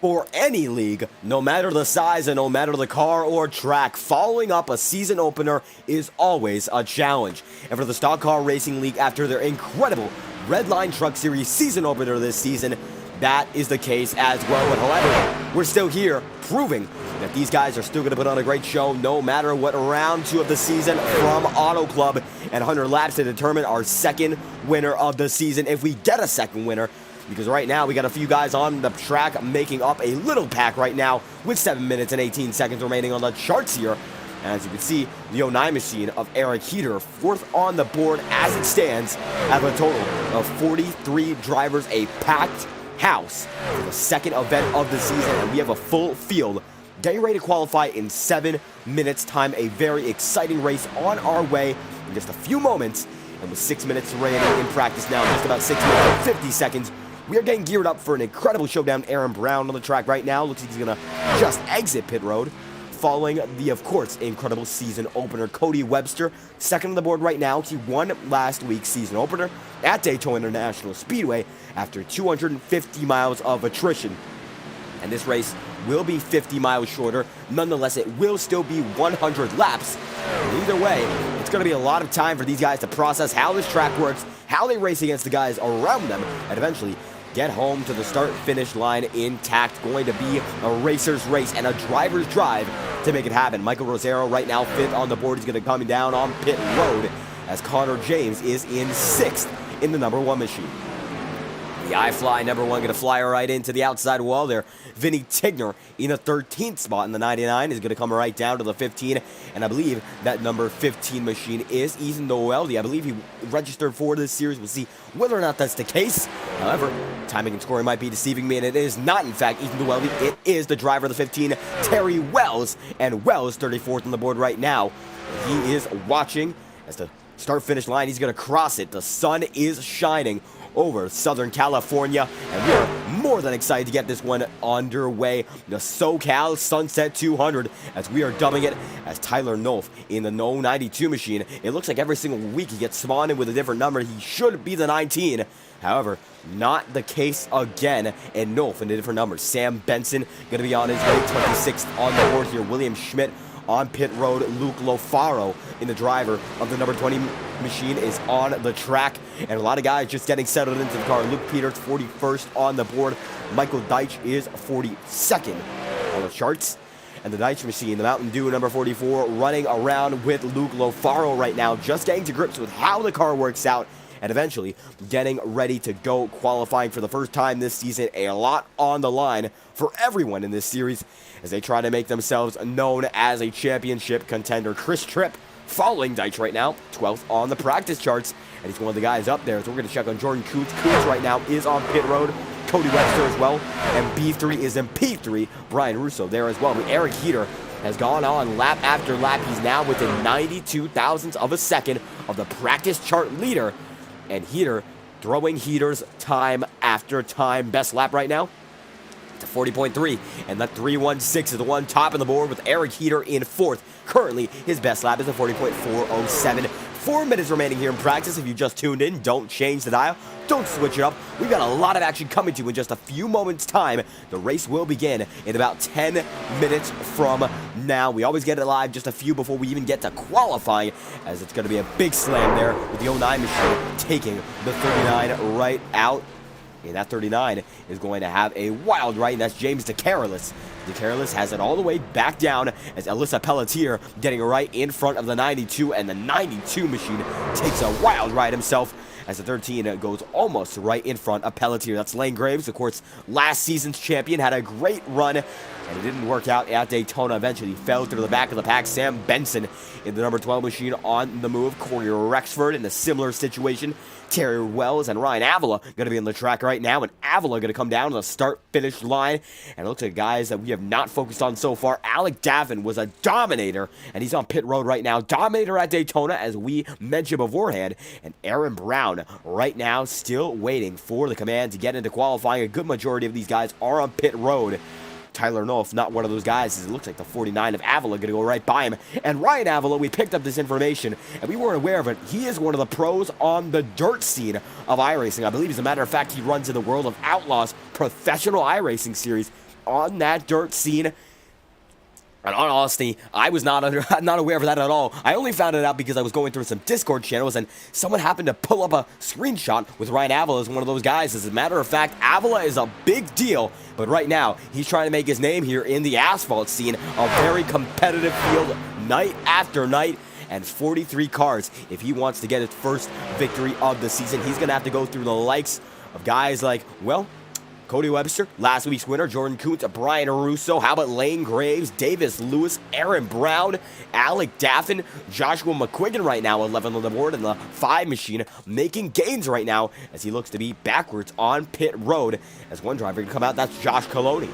For any league, no matter the size and no matter the car or track, following up a season opener is always a challenge. And for the Stock Car Racing League, after their incredible Redline Truck Series season opener this season, that is the case as well. But however, we're still here proving that these guys are still going to put on a great show no matter what. Round 2 of the season from Auto Club and 100 laps to determine our second winner of the season, if we get a second winner. Because right now, we got a few guys on the track making up a little pack right now with 7 minutes and 18 seconds remaining on the charts here. And as you can see, the 09 machine of Eric Heater, 4th on the board as it stands, at a total of 43 drivers, a packed house for the second event of the season. And we have a full field getting ready to qualify in 7 minutes time. A very exciting race on our way in just a few moments. And with 6 minutes remaining in practice now, just about 6 minutes and 50 seconds, we are getting geared up for an incredible showdown. Aaron Brown on the track right now. Looks like he's going to just exit pit road. Following the, of course, incredible season opener, Cody Webster, second on the board right now. He won last week's season opener at Daytona International Speedway after 250 miles of attrition. And this race will be 50 miles shorter. Nonetheless, it will still be 100 laps. And either way, it's going to be a lot of time for these guys to process how this track works, how they race against the guys around them, and eventually get home to the start-finish line intact. Going to be a racer's race and a driver's drive to make it happen. Michael Rosero right now 5th on the board. He's going to come down on pit road as Connor James is in 6th in the number 1 machine. The iFly number 1 going to fly right into the outside wall there. Vinny Tigner in a 13th spot in the 99 is going to come right down to the 15. And I believe that number 15 machine is Ethan Noeldi. I believe he registered for this series. We'll see whether or not that's the case. However, timing and scoring might be deceiving me, and it is not, in fact, Ethan Noeldi. It is the driver of the 15, Terry Wells. And Wells, 34th on the board right now. He is watching as the start-finish line. He's going to cross it. The sun is shining over Southern California, and we are more than excited to get this one underway. The SoCal Sunset 200, as we are dubbing it, as Tyler Nolf in the No 92 machine. It looks like every single week he gets spawned in with a different number. He should be the 19. However, not the case again, and Nolf in a different number. Sam Benson going to be on his way, 26th on the board here. William Schmidt on pit road. Luke Lofaro in the driver of the number 20 machine is on the track, and a lot of guys just getting settled into the car. Luke Peters 41st on the board. Michael Deitch is 42nd on the charts. And the Deitch machine, the Mountain Dew number 44, running around with Luke Lofaro right now, just getting to grips with how the car works out, and eventually getting ready to go, qualifying for the first time this season. A lot on the line for everyone in this series as they try to make themselves known as a championship contender. Chris Tripp following Deitch right now, 12th on the practice charts, and he's one of the guys up there. So we're going to check on Jordan Coots. Coots right now is on pit road. Cody Webster as well, and B3 is in P3. Brian Russo there as well. But Eric Heater has gone on lap after lap. He's now within 92 thousandths of a second of the practice chart leader, and Heater throwing Heaters time after time. Best lap right now to 40.3, and that 3:16 is the one top of the board with Eric Heater in 4th. Currently, his best lap is a 40.407. 4 minutes remaining here in practice. If you just tuned in, don't change the dial. Don't switch it up. We've got a lot of action coming to you in just a few moments' time. The race will begin in about 10 minutes from now. We always get it live just a few before we even get to qualifying, as it's going to be a big slam there with the 09 machine taking the 39 right out. And that 39 is going to have a wild right, and that's James DeCarolis. DeCarolis has it all the way back down as Alyssa Pelletier getting right in front of the 92, and the 92 machine takes a wild ride himself as the 13 goes almost right in front of Pelletier. That's Lane Graves, of course, last season's champion, had a great run, and it didn't work out at Daytona. Eventually fell through the back of the pack. Sam Benson in the number 12 machine on the move. Corey Rexford in a similar situation. Terry Wells and Ryan Avila going to be on the track right now, and Avila going to come down to the start-finish line. And it looks like guys that we have not focused on so far. Alec Davin was a dominator, and he's on pit road right now. Dominator at Daytona, as we mentioned beforehand. And Aaron Brown right now still waiting for the command to get into qualifying. A good majority of these guys are on pit road. Tyler Nolf, not one of those guys. It looks like the 49 of Avila going to go right by him. And Ryan Avila, we picked up this information, and we weren't aware of it. He is one of the pros on the dirt scene of iRacing. I believe, as a matter of fact, he runs in the World of Outlaws professional iRacing series on that dirt scene. And in all honesty, I was not aware of that at all. I only found it out because I was going through some Discord channels and someone happened to pull up a screenshot with Ryan Avila as one of those guys. As a matter of fact, Avila is a big deal, but right now, he's trying to make his name here in the asphalt scene. A very competitive field night after night. And 43 cars. If he wants to get his first victory of the season, he's going to have to go through the likes of guys like, well, Cody Webster, last week's winner, Jordan Kuntz, Brian Russo, how about Lane Graves, Davis Lewis, Aaron Brown, Alec Daffin, Joshua McQuiggan right now, 11 on the board, and the 5 machine making gains right now as he looks to be backwards on pit road. As one driver can come out, that's Josh Coloni.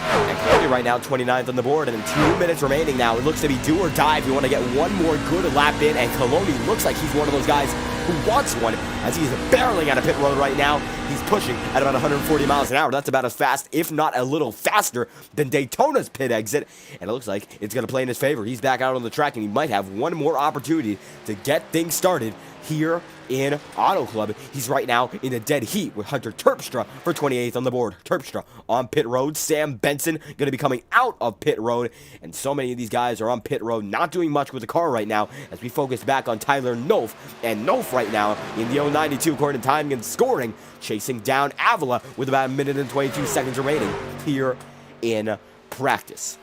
And Coloni right now, 29th on the board, and in 2 minutes remaining now, it looks to be do or die if you want to get one more good lap in, and Coloni looks like he's one of those guys who wants one, as he's barreling out of pit road right now. He's pushing at about 140 miles an hour. That's about as fast, if not a little faster, than Daytona's pit exit, and it looks like it's going to play in his favor. He's back out on the track, and he might have one more opportunity to get things started here in Auto Club. He's right now in a dead heat with Hunter Terpstra for 28th on the board. Terpstra on pit road. Sam Benson going to be coming out of pit road. And so many of these guys are on pit road, not doing much with the car right now as we focus back on Tyler Nolf. And Nolf right now in the 092 according to timing and scoring, chasing down Avila with about 1 minute and 22 seconds remaining here in practice.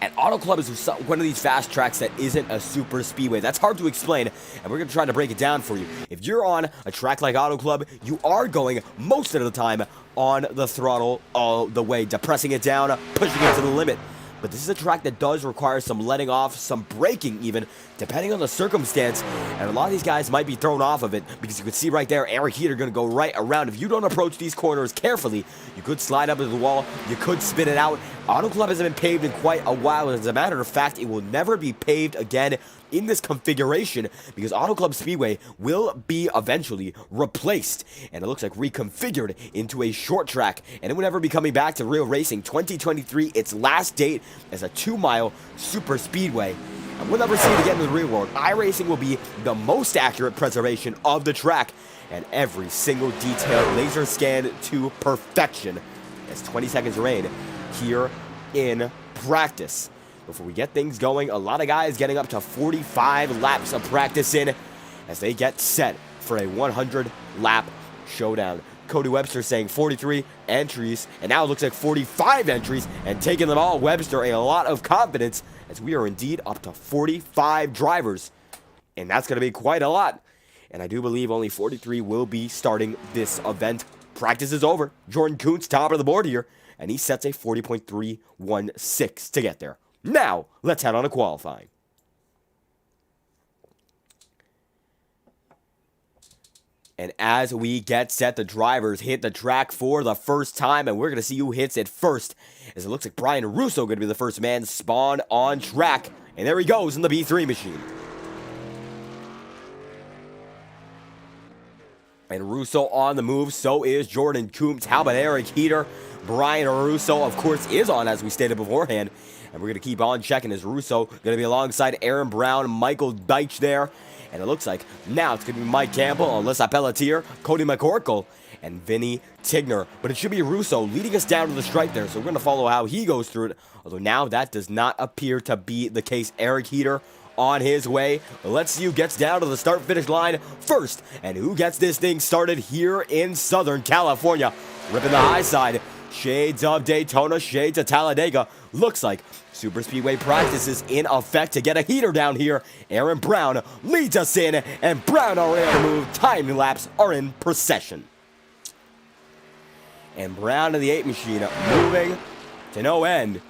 And Auto Club is one of these fast tracks that isn't a super speedway. That's hard to explain, and we're going to try to break it down for you. If you're on a track like Auto Club, you are going most of the time on the throttle all the way, depressing it down, pushing it to the limit. But this is a track that does require some letting off, some braking even, depending on the circumstance. And a lot of these guys might be thrown off of it because you can see right there, Eric Heater going to go right around. If you don't approach these corners carefully, you could slide up into the wall, you could spin it out. Auto Club hasn't been paved in quite a while. As a matter of fact, it will never be paved again in this configuration because Auto Club Speedway will be eventually replaced, and it looks like reconfigured into a short track, and it will never be coming back to real racing. 2023, its last date as a 2-mile super speedway, and we'll never see it again in the real world. iRacing will be the most accurate preservation of the track, and every single detail laser scanned to perfection as 20 seconds remain here in practice. Before we get things going, a lot of guys getting up to 45 laps of practice in as they get set for a 100-lap showdown. Cody Webster saying 43 entries, and now it looks like 45 entries, and taking them all, Webster a lot of confidence as we are indeed up to 45 drivers, and that's going to be quite a lot. And I do believe only 43 will be starting this event. Practice is over. Jordan Kuntz, top of the board here, and he sets a 40.316 to get there. Now, let's head on to qualifying. And as we get set, the drivers hit the track for the first time, and we're going to see who hits it first, as it looks like Brian Russo going to be the first man spawned on track. And there he goes in the B3 machine. And Russo on the move, so is Jordan Kuntz. How about Eric Heater? Brian Russo, of course, is on, as we stated beforehand. And we're going to keep on checking as Russo going to be alongside Aaron Brown, Michael Deitch there. And it looks like now it's going to be Mike Campbell, Alyssa Pelletier, Cody McCorkle, and Vinny Tigner. But it should be Russo leading us down to the stripe there. So we're going to follow how he goes through it. Although now that does not appear to be the case. Eric Heater on his way. Let's see who gets down to the start-finish line first. And who gets this thing started here in Southern California. Ripping the high side. Shades of Daytona, shades of Talladega. Looks like Super Speedway practice is in effect to get a heater down here. Aaron Brown leads us in, and Brown already on the move. Time laps are in procession. And Brown to the 8 machine, moving to no end.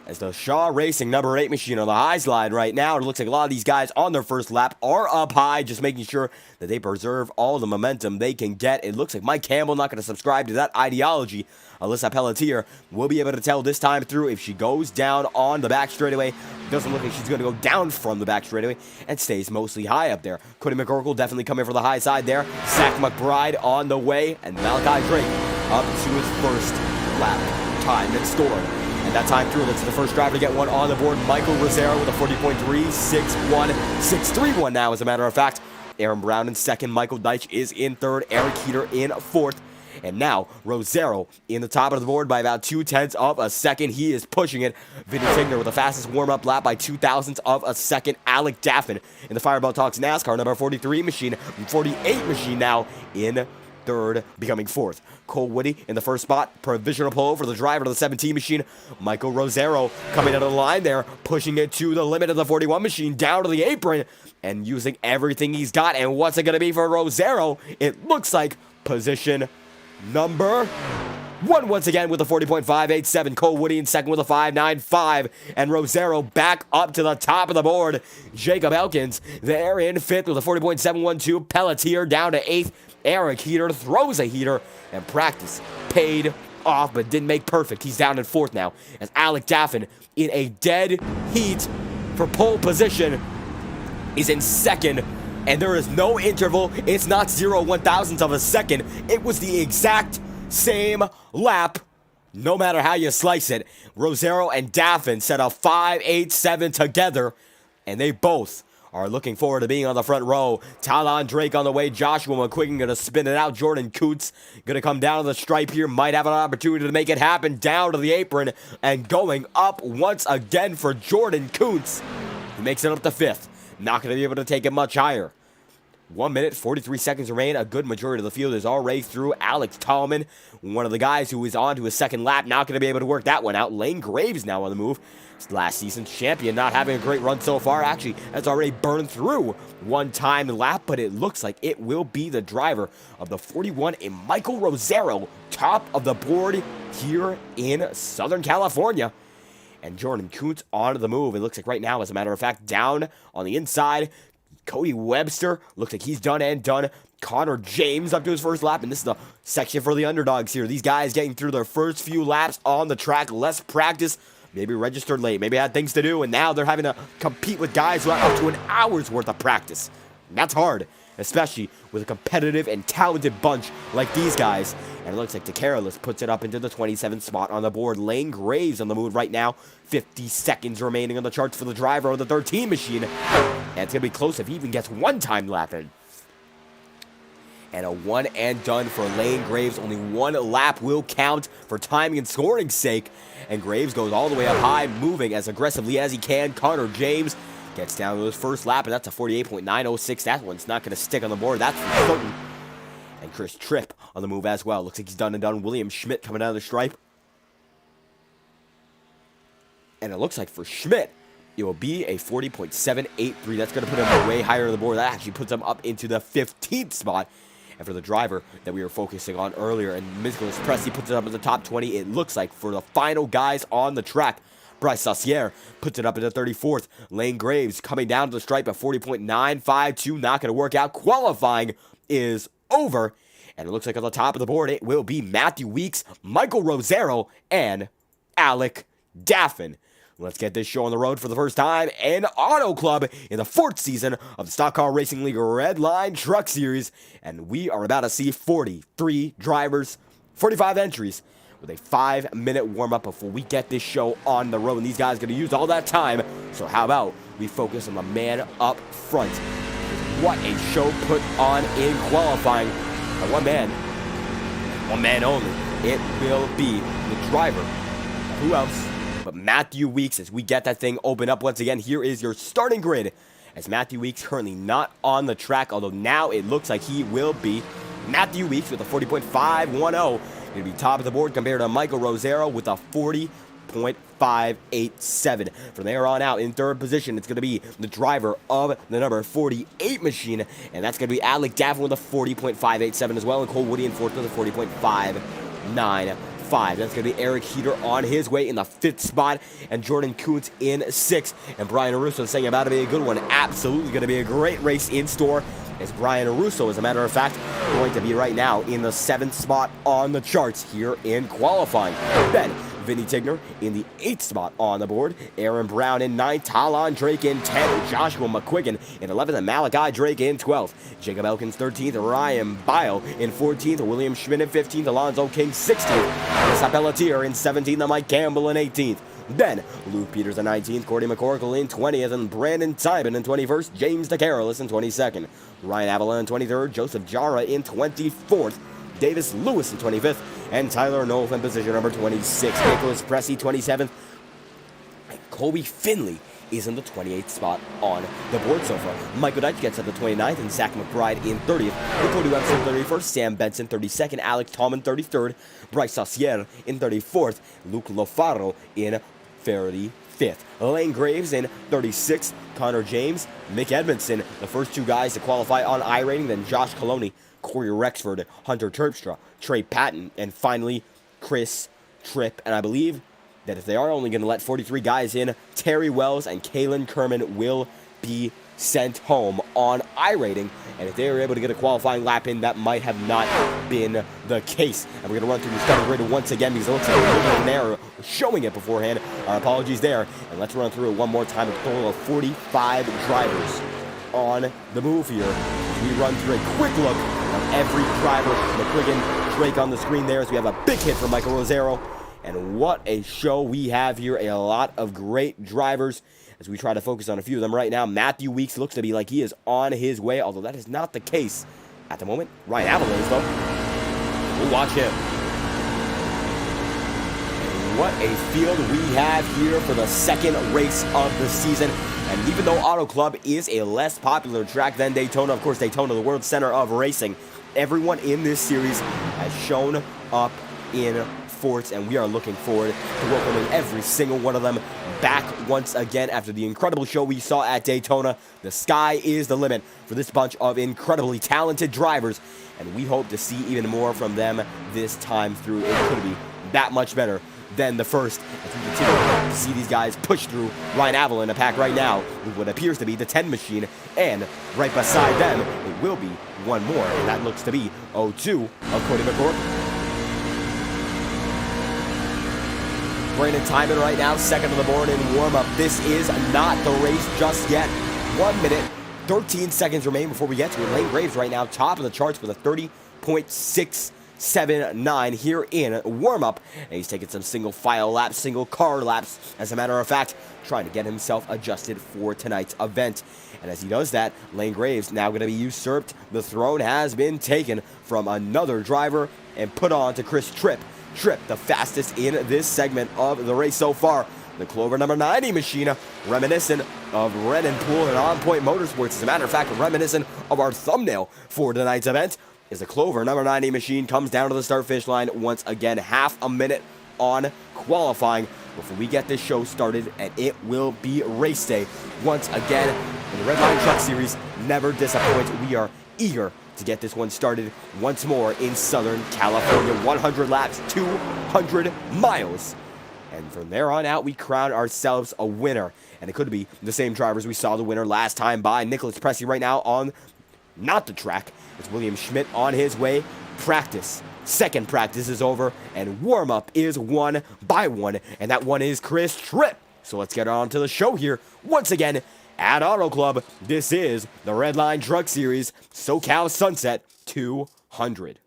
As the Shaw Racing number 8 machine on the high slide right now. It looks like a lot of these guys on their first lap are up high, just making sure that they preserve all the momentum they can get. It looks like Mike Campbell not going to subscribe to that ideology. Alyssa Pelletier will be able to tell this time through if she goes down on the back straightaway. It doesn't look like she's going to go down from the back straightaway and stays mostly high up there. Cody McCorkle definitely coming for the high side there. Zach McBride on the way, and Malachi Drake up to his first lap time and score. And that time through, looks like the first driver to get one on the board. Michael Rosero with a 40.361.631 now, as a matter of fact. Aaron Brown in second. Michael Deitch is in third. Eric Heater in fourth. And now, Rosero in the top of the board by about 0.2 of a second. He is pushing it. Vinny Tigner with the fastest warm-up lap by 0.02 of a second. Alec Daffin in the Fireball Talks NASCAR number 43 machine, 48 machine now in third, becoming fourth. Cole Woody in the first spot, provisional pole for the driver of the 17 machine. Michael Rosero coming out of the line there, pushing it to the limit of the 41 machine, down to the apron, and using everything he's got. And what's it going to be for Rosero? It looks like position number 1 once again with a 40.587. Cole Woody in second with a 5.95. And Rosero back up to the top of the board. Jacob Elkins there in fifth with a 40.712. Pelletier down to eighth. Eric Heater throws a heater, and practice paid off but didn't make perfect. He's down in fourth now as Alec Daffin in a dead heat for pole position is in second, and there is no interval. It's not 0.001 of a second. It was the exact same lap, no matter how you slice it. Rosero and Daffin set a 5.87 together, and they both are looking forward to being on the front row. Talon Drake on the way. Joshua McQuiggan going to spin it out. Jordan Coots going to come down to the stripe here. Might have an opportunity to make it happen. Down to the apron and going up once again for Jordan Coots. He makes it up to fifth. Not going to be able to take it much higher. 1 minute, 43 seconds remain. A good majority of the field is already through. Alex Tallman, one of the guys who is on to his second lap, not going to be able to work that one out. Lane Graves now on the move. Last season's champion, not having a great run so far. Actually, has already burned through one time lap, but it looks like it will be the driver of the 41 in Michael Rosero, top of the board here in Southern California. And Jordan Coots on the move. It looks like right now, as a matter of fact, down on the inside, Cody Webster looks like he's done and done. Connor James up to his first lap, and this is the section for the underdogs here. These guys getting through their first few laps on the track, less practice, maybe registered late, maybe had things to do, and now they're having to compete with guys who have up to an hour's worth of practice. And that's hard, especially with a competitive and talented bunch like these guys. And it looks like DeCarolis puts it up into the 27th spot on the board. Lane Graves on the move right now. 50 seconds remaining on the charts for the driver of the 13 machine. And it's going to be close if he even gets one time lap in. And a one and done for Lane Graves. Only one lap will count for timing and scoring sake. And Graves goes all the way up high, moving as aggressively as he can. Connor James gets down to his first lap, and that's a 48.906. That one's not going to stick on the board, that's for certain. And Chris Tripp on the move as well. Looks like he's done and done. William Schmidt coming out of the stripe. And it looks like for Schmidt, it will be a 40.783. That's going to put him way higher on the board. That actually puts him up into the 15th spot. And for the driver that we were focusing on earlier, and Nicholas Presti puts it up in the top 20, it looks like for the final guys on the track, Bryce Saucier puts it up in the 34th. Lane Graves coming down to the stripe at 40.952. Not going to work out. Qualifying is over. And it looks like on the top of the board, it will be Matthew Weeks, Michael Rosero, and Alec Daffin. Let's get this show on the road for the first time in Auto Club in the 4th season of the Stock Car Racing League Redline Truck Series. And we are about to see 43 drivers, 45 entries, with a 5-minute warm-up before we get this show on the road. And these guys are going to use all that time. So how about we focus on the man up front? What a show put on in qualifying by one man only. It will be the driver. Who else but Matthew Weeks as we get that thing open up once again? Here is your starting grid as Matthew Weeks currently not on the track, although now it looks like he will be. Matthew Weeks with a 40.510. Going to be top of the board compared to Michael Rosero with a 40.587. From there on out, in third position, it's going to be the driver of the number 48 machine, and that's going to be Alec Daffin with a 40.587 as well, and Cole Woody in fourth with a 40.595. That's going to be Eric Heater on his way in the 5th spot, and Jordan Coots in 6th. And Brian Russo saying about to be a good one. Absolutely going to be a great race in store, as Brian Russo, as a matter of fact, going to be right now in the 7th spot on the charts here in qualifying. Then Vinny Tigner in the 8th spot on the board. Aaron Brown in 9th. Talon Drake in 10th. Joshua McQuiggan in 11th. And Malachi Drake in 12th. Jacob Elkins 13th. Ryan Bile in 14th. William Schmidt in 15th. Alonzo King 16th. Melissa Pelletier in 17th. And Mike Campbell in 18th. Then Luke Peters in 19th. Cordy McCorkle in 20th. And Brandon Simon in 21st. James DeCarolis in 22nd. Ryan Avila in 23rd. Joseph Jara in 24th. Davis Lewis in 25th, and Tyler Nolf in position number 26. Nicholas Pressey 27th, and Colby Finley is in the 28th spot on the board so far. Michael Deitch gets up to 29th, and Zach McBride in 30th. Cody Webster 31st, Sam Benson 32nd, Alex Tallman 33rd, Bryce Saucier in 34th, Luke Lofaro in 35th. Lane Graves in 36th, Connor James, Mick Edmondson, the first two guys to qualify on iRating, then Josh Coloni, Corey Rexford, Hunter Terpstra, Trey Patton, and finally Chris Tripp. And I believe that if they are only going to let 43 guys in, Terry Wells and Kalen Kerman will be sent home on iRating. And if they are able to get a qualifying lap in, that might have not been the case. And we're going to run through the starting grid once again because it looks like we're in there showing it beforehand. Our apologies there. And let's run through it one more time. A total of 45 drivers on the move here. We run through a quick look of every driver. McQuiggan, Drake on the screen there as we have a big hit from Michael Rosero. And what a show we have here. A lot of great drivers as we try to focus on a few of them right now. Matthew Weeks looks to be like he is on his way, although that is not the case at the moment. Ryan Avalon is, though. We'll watch him. And what a field we have here for the second race of the season. And even though Auto Club is a less popular track than Daytona, of course, Daytona, the world center of racing, everyone in this series has shown up in force, and we are looking forward to welcoming every single one of them back once again after the incredible show we saw at Daytona. The sky is the limit for this bunch of incredibly talented drivers, and we hope to see even more from them this time through. It could be that much better than the first as we continue to see these guys push through. Ryan Avalon in a pack right now with what appears to be the 10 machine, and right beside them it will be one more, and that looks to be 02 of Cody McCord. Brandon Timon right now, second on the board in warm-up. This is not the race just yet. 1 minute, 13 seconds remain before we get to it. Lane Graves right now, top of the charts with a 30.679 here in warm-up. And he's taking some single file laps, single car laps, as a matter of fact, trying to get himself adjusted for tonight's event. And as he does that, Lane Graves now going to be usurped. The throne has been taken from another driver and put on to Chris Tripp. Tripp, the fastest in this segment of the race so far. The Clover number 90 machine, reminiscent of Ren and Pool and On Point Motorsports. As a matter of fact, reminiscent of our thumbnail for tonight's event, is the Clover number 90 machine comes down to the start-finish line once again. Half a minute on qualifying before we get this show started, and it will be race day once again. And the Redline Truck Series never disappoints. We are eager to get this one started once more in Southern California. 100 laps, 200 miles. And from there on out, we crown ourselves a winner. And it could be the same drivers we saw the winner last time by. Nicholas Pressey right now on not the track. It's William Schmidt on his way. Practice. Second practice is over. And warm-up is one by one. And that one is Chris Tripp. So let's get on to the show here once again at Auto Club. This is the Redline Truck Series SoCal Sunset 200.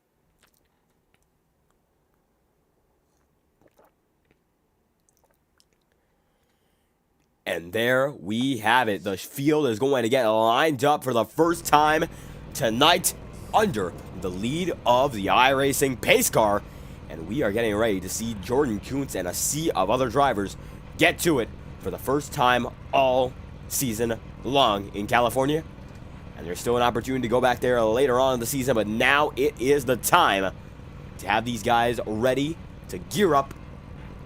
And there we have it. The field is going to get lined up for the first time tonight under the lead of the iRacing pace car. And we are getting ready to see Jordan Kuntz and a sea of other drivers get to it for the first time all season long in California. And there's still an opportunity to go back there later on in the season, but now it is the time to have these guys ready to gear up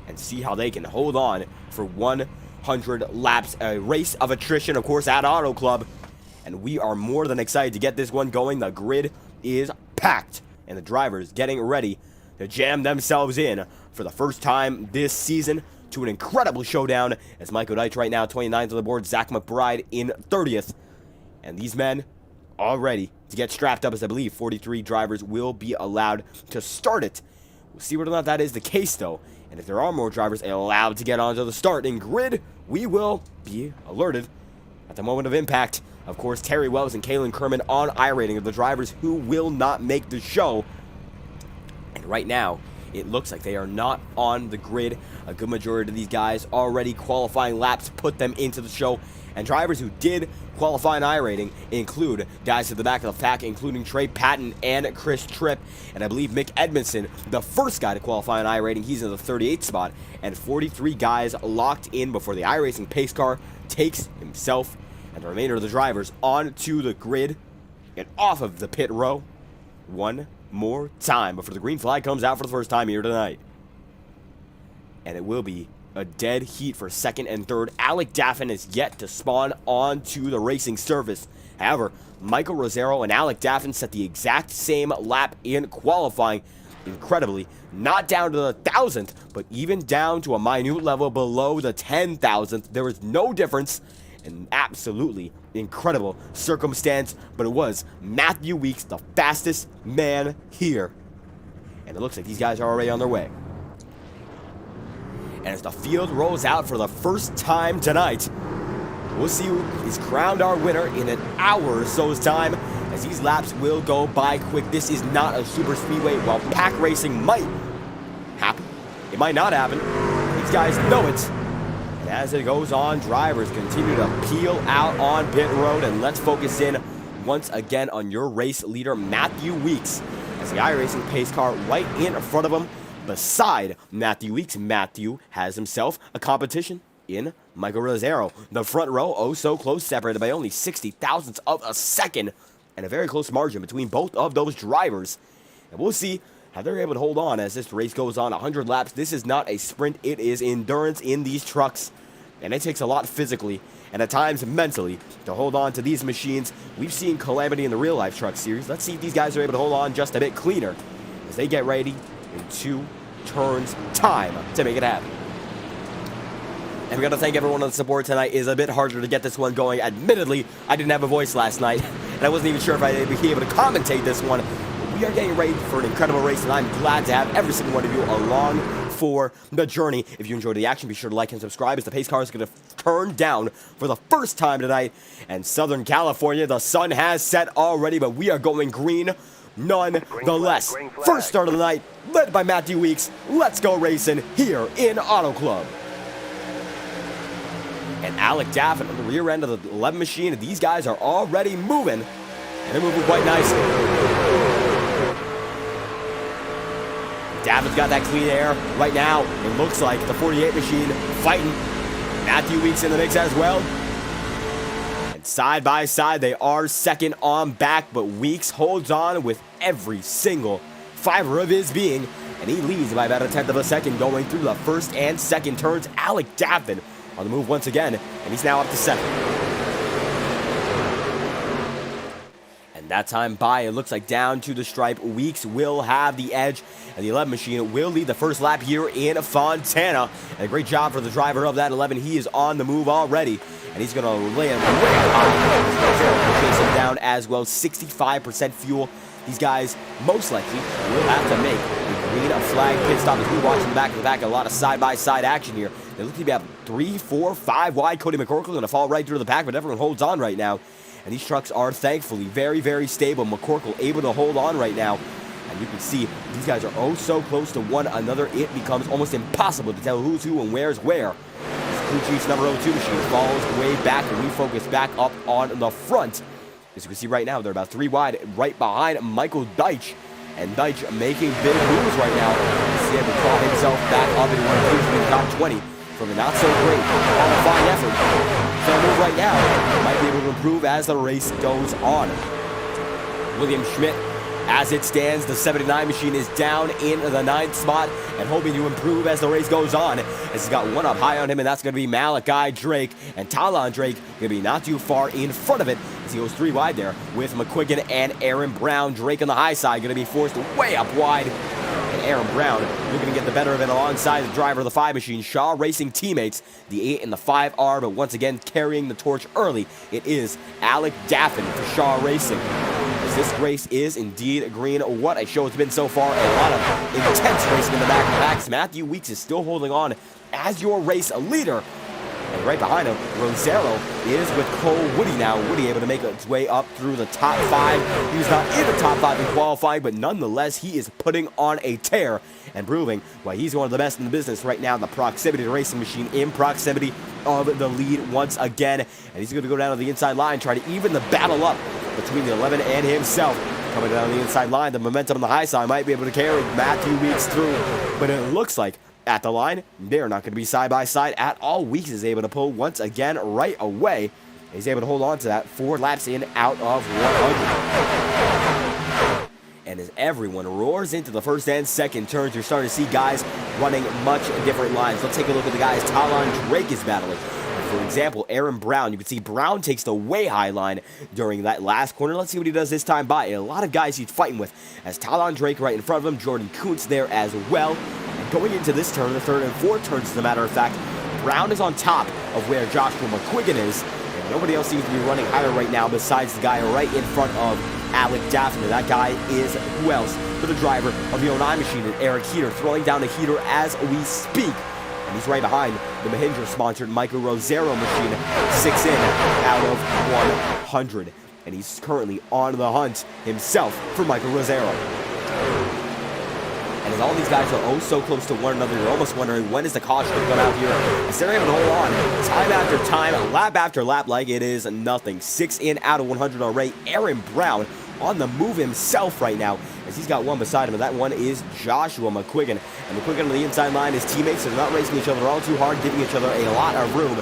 and see how they can hold on for 100 laps, a race of attrition, of course, at Auto Club. And we are more than excited to get this one going. The grid is packed, and the drivers getting ready to jam themselves in for the first time this season to an incredible showdown as Michael Deitch right now, 29th on the board, Zach McBride in 30th. And these men all ready to get strapped up, as I believe 43 drivers will be allowed to start it. We'll see whether or not that is the case, though. And if there are more drivers allowed to get onto the starting grid, we will be alerted at the moment of impact. Of course, Terry Wells and Kalen Kerman on iRating are the drivers who will not make the show. And right now, it looks like they are not on the grid. A good majority of these guys already qualifying laps put them into the show. And drivers who did qualify in iRacing include guys at the back of the pack, including Trey Patton and Chris Tripp. And I believe Mick Edmondson, the first guy to qualify in iRacing, he's in the 38th spot. And 43 guys locked in before the iRacing pace car takes himself and the remainder of the drivers onto the grid and off of the pit row one more time before the green flag comes out for the first time here tonight. And it will be a dead heat for second and third. Alec Daffin is yet to spawn onto the racing surface. However, Michael Rosero and Alec Daffin set the exact same lap in qualifying. Incredibly, not down to the 1,000th, but even down to a minute level below the 10,000th. There was no difference. An absolutely incredible circumstance, but it was Matthew Weeks, the fastest man here. And it looks like these guys are already on their way. And as the field rolls out for the first time tonight, we'll see who is crowned our winner in an hour or so's time, as these laps will go by quick. This is not a super speedway. While pack racing might happen, it might not happen. These guys know it. And as it goes on, drivers continue to peel out on pit road. And let's focus in once again on your race leader, Matthew Weeks, as the iRacing pace car right in front of him. Beside Matthew Weeks, Matthew has himself a competition in Michael Rosero. The front row, oh so close, separated by only 60 thousandths of a second, and a very close margin between both of those drivers. And we'll see how they're able to hold on as this race goes on 100 laps. This is not a sprint, it is endurance in these trucks, and it takes a lot physically and at times mentally to hold on to these machines. We've seen calamity in the real life truck series. Let's see if these guys are able to hold on just a bit cleaner as they get ready in 2 turns time to make it happen. And we got to thank everyone on the support tonight. It is a bit harder to get this one going. Admittedly, I didn't have a voice last night, and I wasn't even sure if I'd be able to commentate this one. But we are getting ready for an incredible race, and I'm glad to have every single one of you along for the journey. If you enjoyed the action, be sure to like and subscribe, as the pace car is going to turn down for the first time tonight. And Southern California, the sun has set already, but we are going green nonetheless. First start of the night, led by Matthew Weeks. Let's go racing here in Auto Club. And Alec Daffin on the rear end of the 11 machine. These guys are already moving, and they're moving quite nicely. Daffin's got that clean air right now. It looks like the 48 machine fighting. Matthew Weeks in the mix as well. Side by side, they are second on back, but Weeks holds on with every single fiber of his being, and he leads by about a 1/10 of a second going through the first and second turns. Alec Daffin on the move once again, and he's now up to second. And that time by, it looks like down to the stripe, Weeks will have the edge, and the 11 machine will lead the first lap here in Fontana. And a great job for the driver of that 11. He is on the move already, and he's going to lay him way high. Chase him down as well. 65% fuel. These guys most likely will have to make a green flag pit stop as we watch in the back of the back. A lot of side-by-side action here. They look to be about 3, 4, 5 wide. Cody McCorkle going to fall right through the pack, but everyone holds on right now. And these trucks are thankfully very, very stable. McCorkle able to hold on right now. And you can see these guys are oh so close to one another. It becomes almost impossible to tell who's who and where's where. Crew Chief's number 02 machine falls way back, and we focus back up on the front. As you can see right now, they're about 3 wide right behind Michael Deitch. And Deitch making big moves right now. He's able to claw himself back up into one of the top 20 from a not-so-great qualifying effort. Fair move right now. Might be able to improve as the race goes on. William Schmidt, as it stands, the 79 machine is down in the 9th spot and hoping to improve as the race goes on, as he's got one up high on him, and that's going to be Malachi Drake. And Talon Drake going to be not too far in front of it as he goes 3 wide there with McQuiggan and Aaron Brown. Drake on the high side going to be forced way up wide. And Aaron Brown looking to get the better of it alongside the driver of the 5 machine. Shaw Racing teammates, the 8 and the 5R, but once again carrying the torch early, it is Alec Daffin for Shaw Racing. As this race is indeed green. What a show it's been so far. A lot of intense racing in the back of the packs. Matthew Weeks is still holding on as your race leader. And Right behind him, Rosero is with Cole Woody now. Woody able to make its way up through the top 5. He was not in the top 5 in qualifying, but nonetheless, he is putting on a tear and proving why he's one of the best in the business right now in the proximity racing machine, in proximity of the lead once again. And he's going to go down to the inside line, try to even the battle up between the 11 and himself. Coming down the inside line, the momentum on the high side might be able to carry Matthew Weeks through, but it looks like at the line, they're not going to be side by side at all. Weeks is able to pull once again right away. He's able to hold on to that 4 laps in out of 100. And as everyone roars into the first and second turns, you're starting to see guys running much different lines. Let's take a look at the guys Talon Drake is battling. For example, Aaron Brown, you can see Brown takes the way high line during that last corner. Let's see what he does this time by. A lot of guys he's fighting with, as Talon Drake right in front of him, Jordan Kuntz there as well. And going into this turn, the third and fourth turns, as a matter of fact, Brown is on top of where Joshua McQuiggan is, and nobody else seems to be running higher right now besides the guy right in front of Alec Daffner. That guy is who else but the driver of the 09 machine, and Eric Heater, throwing down the heater as we speak. And he's right behind the Mahindra-sponsored Michael Rosero machine, 6 in out of 100. And he's currently on the hunt himself for Michael Rosero. And as all these guys are oh so close to one another, you're almost wondering when is the caution going to come out here. As they're able to hold on time after time, lap after lap, like it is nothing. 6 in out of 100 already. Aaron Brown on the move himself right now, as he's got one beside him, and that one is Joshua McQuiggan. And McQuiggan on the inside line, his teammates are not racing each other all too hard, giving each other a lot of room.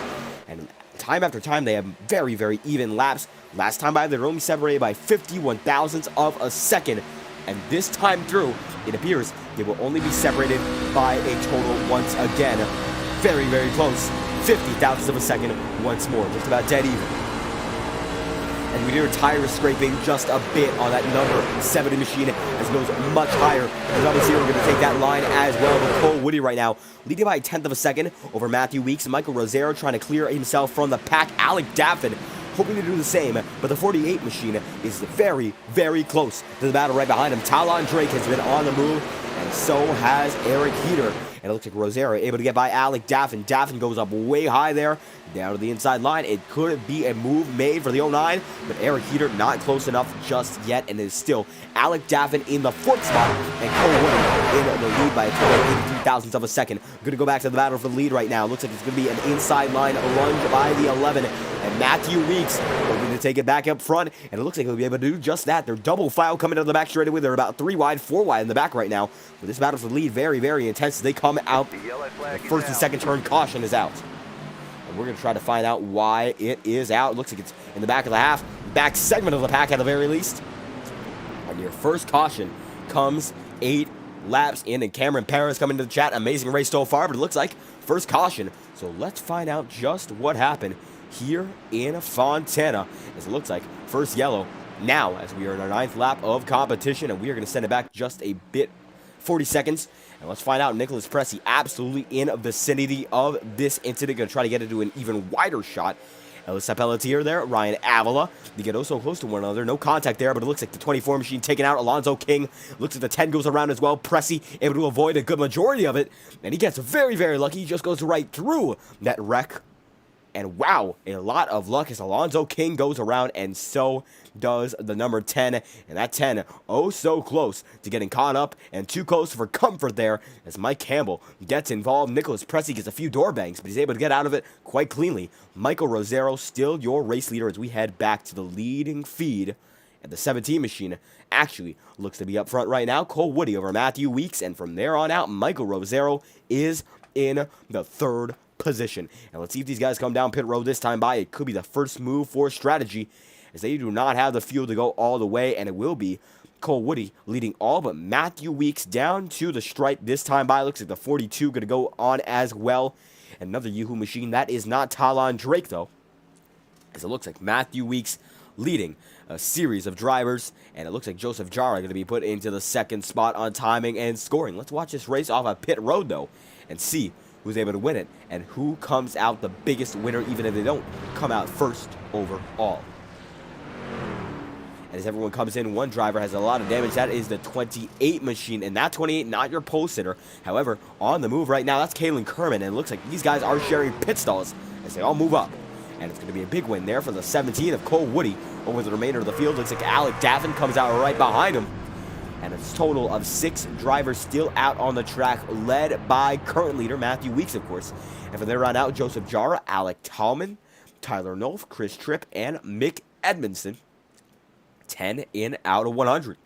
And time after time, they have very, very even laps. Last time by, they were only separated by 51 thousandths of a second. And this time through, it appears they will only be separated by a total once again. Very, very close. 50 thousandths of a second once more. Just about dead even. And we hear tires scraping just a bit on that number 70 machine as it goes much higher. There's obviously we're going to take that line as well. But Cole Woody right now leading by a 1/10 of a second over Matthew Weeks. Michael Rosero trying to clear himself from the pack. Alec Daffin hoping to do the same, but the 48 machine is very, very close to the battle right behind him. Talon Drake has been on the move, and so has Eric Heater. And it looks like Rosero able to get by Alec Daffin. Daffin goes up way high there, down to the inside line. It could be a move made for the 09, but Eric Heater not close enough just yet, and it is still Alec Daffin in the 4th spot, and Cole Woody in the lead by a total of 83 thousandths of a second. Going to go back to the battle for the lead right now. Looks like it's going to be an inside line lunge by the 11, and Matthew Weeks hoping to take it back up front, and it looks like he'll be able to do just that. They're double file coming out of the back straight away. They're about 3 wide, 4 wide in the back right now. But this battle for the lead very, very intense as they come out. The first and second turn caution is out. And we're going to try to find out why it is out. It looks like it's in the back of the half, back segment of the pack at the very least. And your first caution comes 8 laps in, and Cameron Perez coming to the chat. Amazing race so far, but it looks like first caution. So let's find out just what happened here in Fontana, as it looks like first yellow now, as we are in our 9th lap of competition, and we are going to send it back just a bit, 40 seconds. And let's find out. Nicholas Pressey absolutely in vicinity of this incident. Going to try to get into an even wider shot. Elisa Pelletier there. Ryan Avila. They get oh so close to one another. No contact there, but it looks like the 24 machine taken out. Alonzo King. Looks like the 10 goes around as well. Pressey able to avoid a good majority of it. And he gets very, very lucky. He just goes right through that wreck. And wow, a lot of luck as Alonzo King goes around, and so does the number 10. And that 10, oh so close to getting caught up, and too close for comfort there as Mike Campbell gets involved. Nicholas Pressey gets a few door bangs, but he's able to get out of it quite cleanly. Michael Rosero still your race leader as we head back to the leading feed. And the 17 machine actually looks to be up front right now. Cole Woody over Matthew Weeks, and from there on out, Michael Rosero is in the 3rd position. And let's see if these guys come down pit road this time by. It could be the first move for strategy, as they do not have the fuel to go all the way, and it will be Cole Woody leading all but Matthew Weeks down to the stripe this time by. Looks like the 42 going to go on as well. Another Yoo-hoo machine. That is not Talon Drake, though, as it looks like Matthew Weeks leading a series of drivers, and it looks like Joseph Jara going to be put into the 2nd spot on timing and scoring. Let's watch this race off of pit road, though, and see who's able to win it and who comes out the biggest winner, even if they don't come out first overall. And as everyone comes in, one driver has a lot of damage. That is the 28 machine, and that 28 not your pole sitter. However, on the move right now, that's Kalen Kerman, and it looks like these guys are sharing pit stalls, as they all move up. And it's going to be a big win there for the 17 of Cole Woody over the remainder of the field. Looks like Alec Daffin comes out right behind him. And it's a total of 6 drivers still out on the track, led by current leader Matthew Weeks, of course. And from there on out, Joseph Jara, Alec Tallman, Tyler Nolf, Chris Tripp, and Mick Edmondson. 10 in out of 100.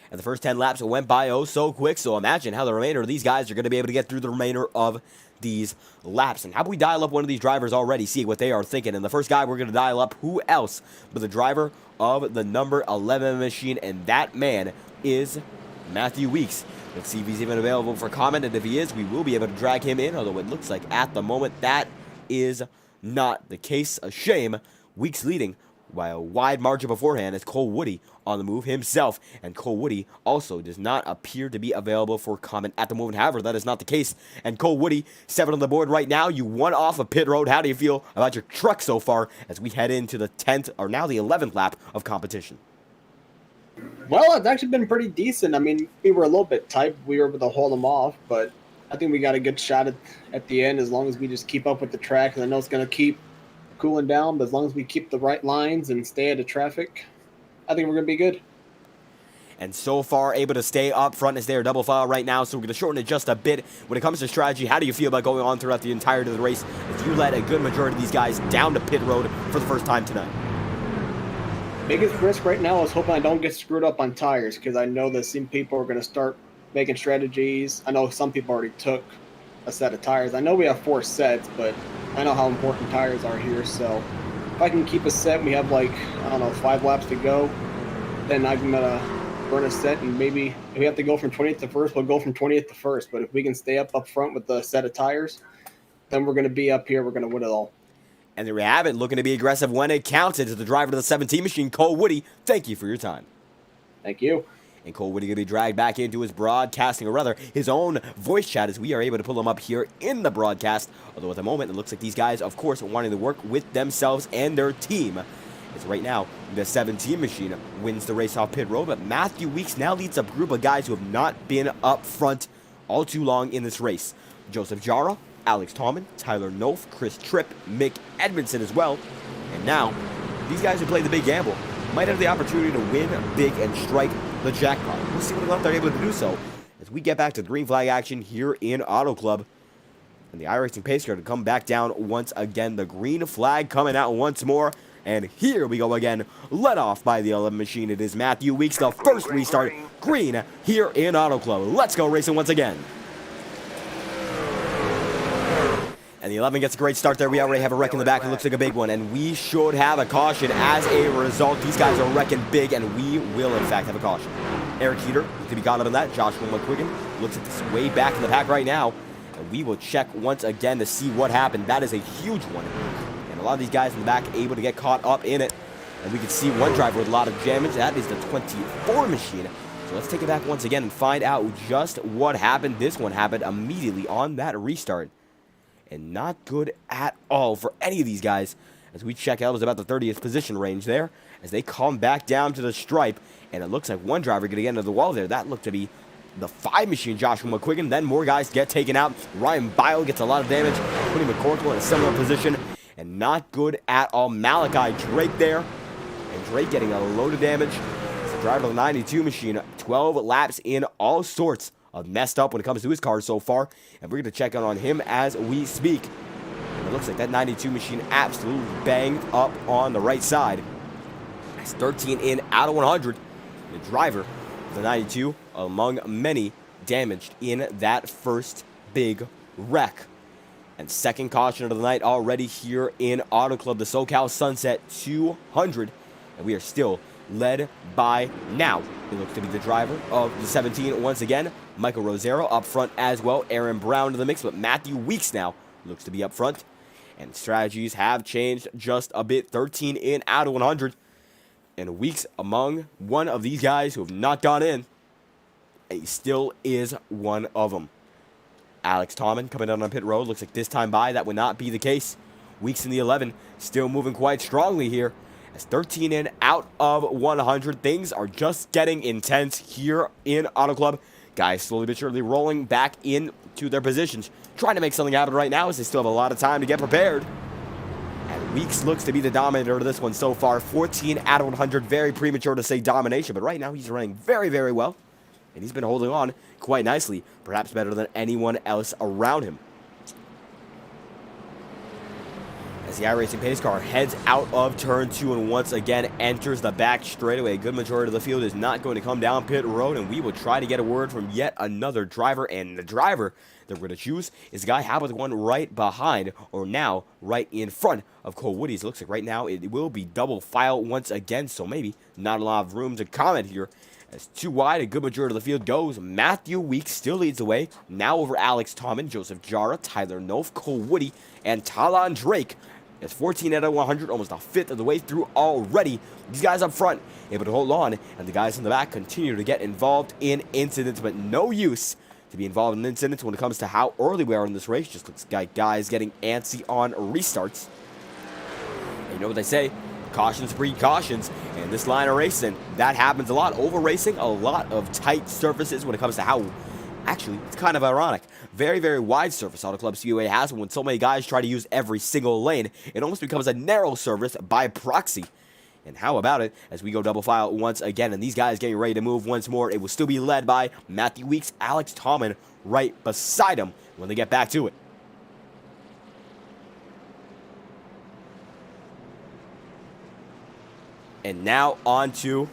And the first 10 laps went by oh so quick, so imagine how the remainder of these guys are going to be able to get through the remainder of these laps. And how about we dial up one of these drivers already, see what they are thinking. And the first guy we're going to dial up, who else but the driver of the number 11 machine, and that man is Matthew Weeks. Let's see if he's even available for comment, and if he is, we will be able to drag him in, although it looks like at the moment that is not the case. A shame. Weeks leading by a wide margin beforehand as Cole Woody on the move himself, and Cole Woody also does not appear to be available for comment at the moment. However, that is not the case, and Cole Woody, 7 on the board right now. You won off of pit road. How do you feel about your truck so far as we head into the 10th, or now the 11th lap of competition? Well, it's actually been pretty decent. I mean, we were a little bit tight. We were able to hold them off, but I think we got a good shot at the end as long as we just keep up with the track. And I know it's going to keep cooling down, but as long as we keep the right lines and stay out of traffic, I think we're going to be good. And so far able to stay up front as they are double file right now, so we're going to shorten it just a bit. When it comes to strategy, how do you feel about going on throughout the entirety of the race if you let a good majority of these guys down to pit road for the first time tonight? Biggest risk right now is hoping I don't get screwed up on tires, because I know that some people are going to start making strategies. I know some people already took a set of tires. I know we have 4 sets, but I know how important tires are here. So if I can keep a set, we have like, I don't know, 5 laps to go, then I'm going to burn a set, and maybe if we have to go from 20th to first, we'll go from 20th to first. But if we can stay up front with the set of tires, then we're going to be up here. We're going to win it all. And there we have it, looking to be aggressive when it counts. It's the driver of the 17 machine, Cole Woody. Thank you for your time. Thank you. And Cole Woody going to be dragged back into his broadcasting, or rather, his own voice chat, as we are able to pull him up here in the broadcast. Although at the moment, it looks like these guys, of course, are wanting to work with themselves and their team. As right now, the 17 machine wins the race off pit road, but Matthew Weeks now leads a group of guys who have not been up front all too long in this race. Joseph Jara, Alex Tallman, Tyler Nolf, Chris Tripp, Mick Edmondson as well. And now, these guys who play the big gamble might have the opportunity to win big and strike the jackpot. We'll see whether or not they're able to do so as we get back to the green flag action here in Auto Club. And the iRacing pace car to come back down once again. The green flag coming out once more. And here we go again, led off by the 11 machine. It is Matthew Weeks, the first restart, green here in Auto Club. Let's go racing once again. And the 11 gets a great start there. We already have a wreck in the back. It looks like a big one. And we should have a caution as a result. These guys are wrecking big, and we will, in fact, have a caution. Eric Heater to be caught up in that. Joshua McQuiggan looks at this way back in the pack right now. And we will check once again to see what happened. That is a huge one. And a lot of these guys in the back able to get caught up in it. And we can see one driver with a lot of damage. That is the 24 machine. So let's take it back once again and find out just what happened. This one happened immediately on that restart. And not good at all for any of these guys. As we check out, it's about the 30th position range there. As they come back down to the stripe. And it looks like one driver going to get into the wall there. That looked to be the 5 machine, Joshua McQuiggan. Then more guys get taken out. Ryan Bile gets a lot of damage, putting McCorkle in a similar position. And not good at all. Malachi Drake there. And Drake getting a load of damage. It's the driver of the 92 machine. 12 laps in, all sorts of messed up when it comes to his car so far. And we're going to check out on him as we speak. And it looks like that 92 machine absolutely banged up on the right side. That's 13 in out of 100. The driver of the 92, among many, damaged in that first big wreck. And second caution of the night already here in Auto Club, the SoCal Sunset 200. And we are still led by, now it looks to be the driver of the 17 once again, Michael Rosero up front as well. Aaron Brown to the mix, but Matthew Weeks now looks to be up front. And strategies have changed just a bit. 13 in out of 100. And Weeks among one of these guys who have not gone in. And he still is one of them. Alex Tallman coming down on pit road. Looks like this time by that would not be the case. Weeks in the 11 still moving quite strongly here. As 13 in out of 100. Things are just getting intense here in Auto Club. Guys slowly but surely rolling back into their positions. Trying to make something happen right now as they still have a lot of time to get prepared. Weeks looks to be the dominator of this one so far. 14 out of 100. Very premature to say domination, but right now he's running very, very well. And he's been holding on quite nicely. Perhaps better than anyone else around him. As the iRacing pace car heads out of turn 2 and once again enters the back straightaway. A good majority of the field is not going to come down pit road, and we will try to get a word from yet another driver. And the driver that we're going to choose is the guy how about the one right behind, or now right in front of Cole Woody's. Looks like right now it will be double file once again, so maybe not a lot of room to comment here. As too wide, a good majority of the field goes. Matthew Weeks still leads the way, now over Alex Tomlin, Joseph Jara, Tyler Nof, Cole Woody, and Talon Drake. It's 14 out of 100, almost a fifth of the way through already. These guys up front able to hold on, and the guys in the back continue to get involved in incidents, but no use to be involved in incidents when it comes to how early we are in this race. Just looks like guys getting antsy on restarts. And you know what they say, cautions breed cautions, and this line of racing, that happens a lot. Over racing, a lot of tight surfaces when it comes to how, actually, it's kind of ironic. Very, very wide surface Auto Club Speedway has, when so many guys try to use every single lane, it almost becomes a narrow surface by proxy. And how about it as we go double file once again, and these guys getting ready to move once more. It will still be led by Matthew Weeks, Alex Tomlin right beside him when they get back to it. And now on to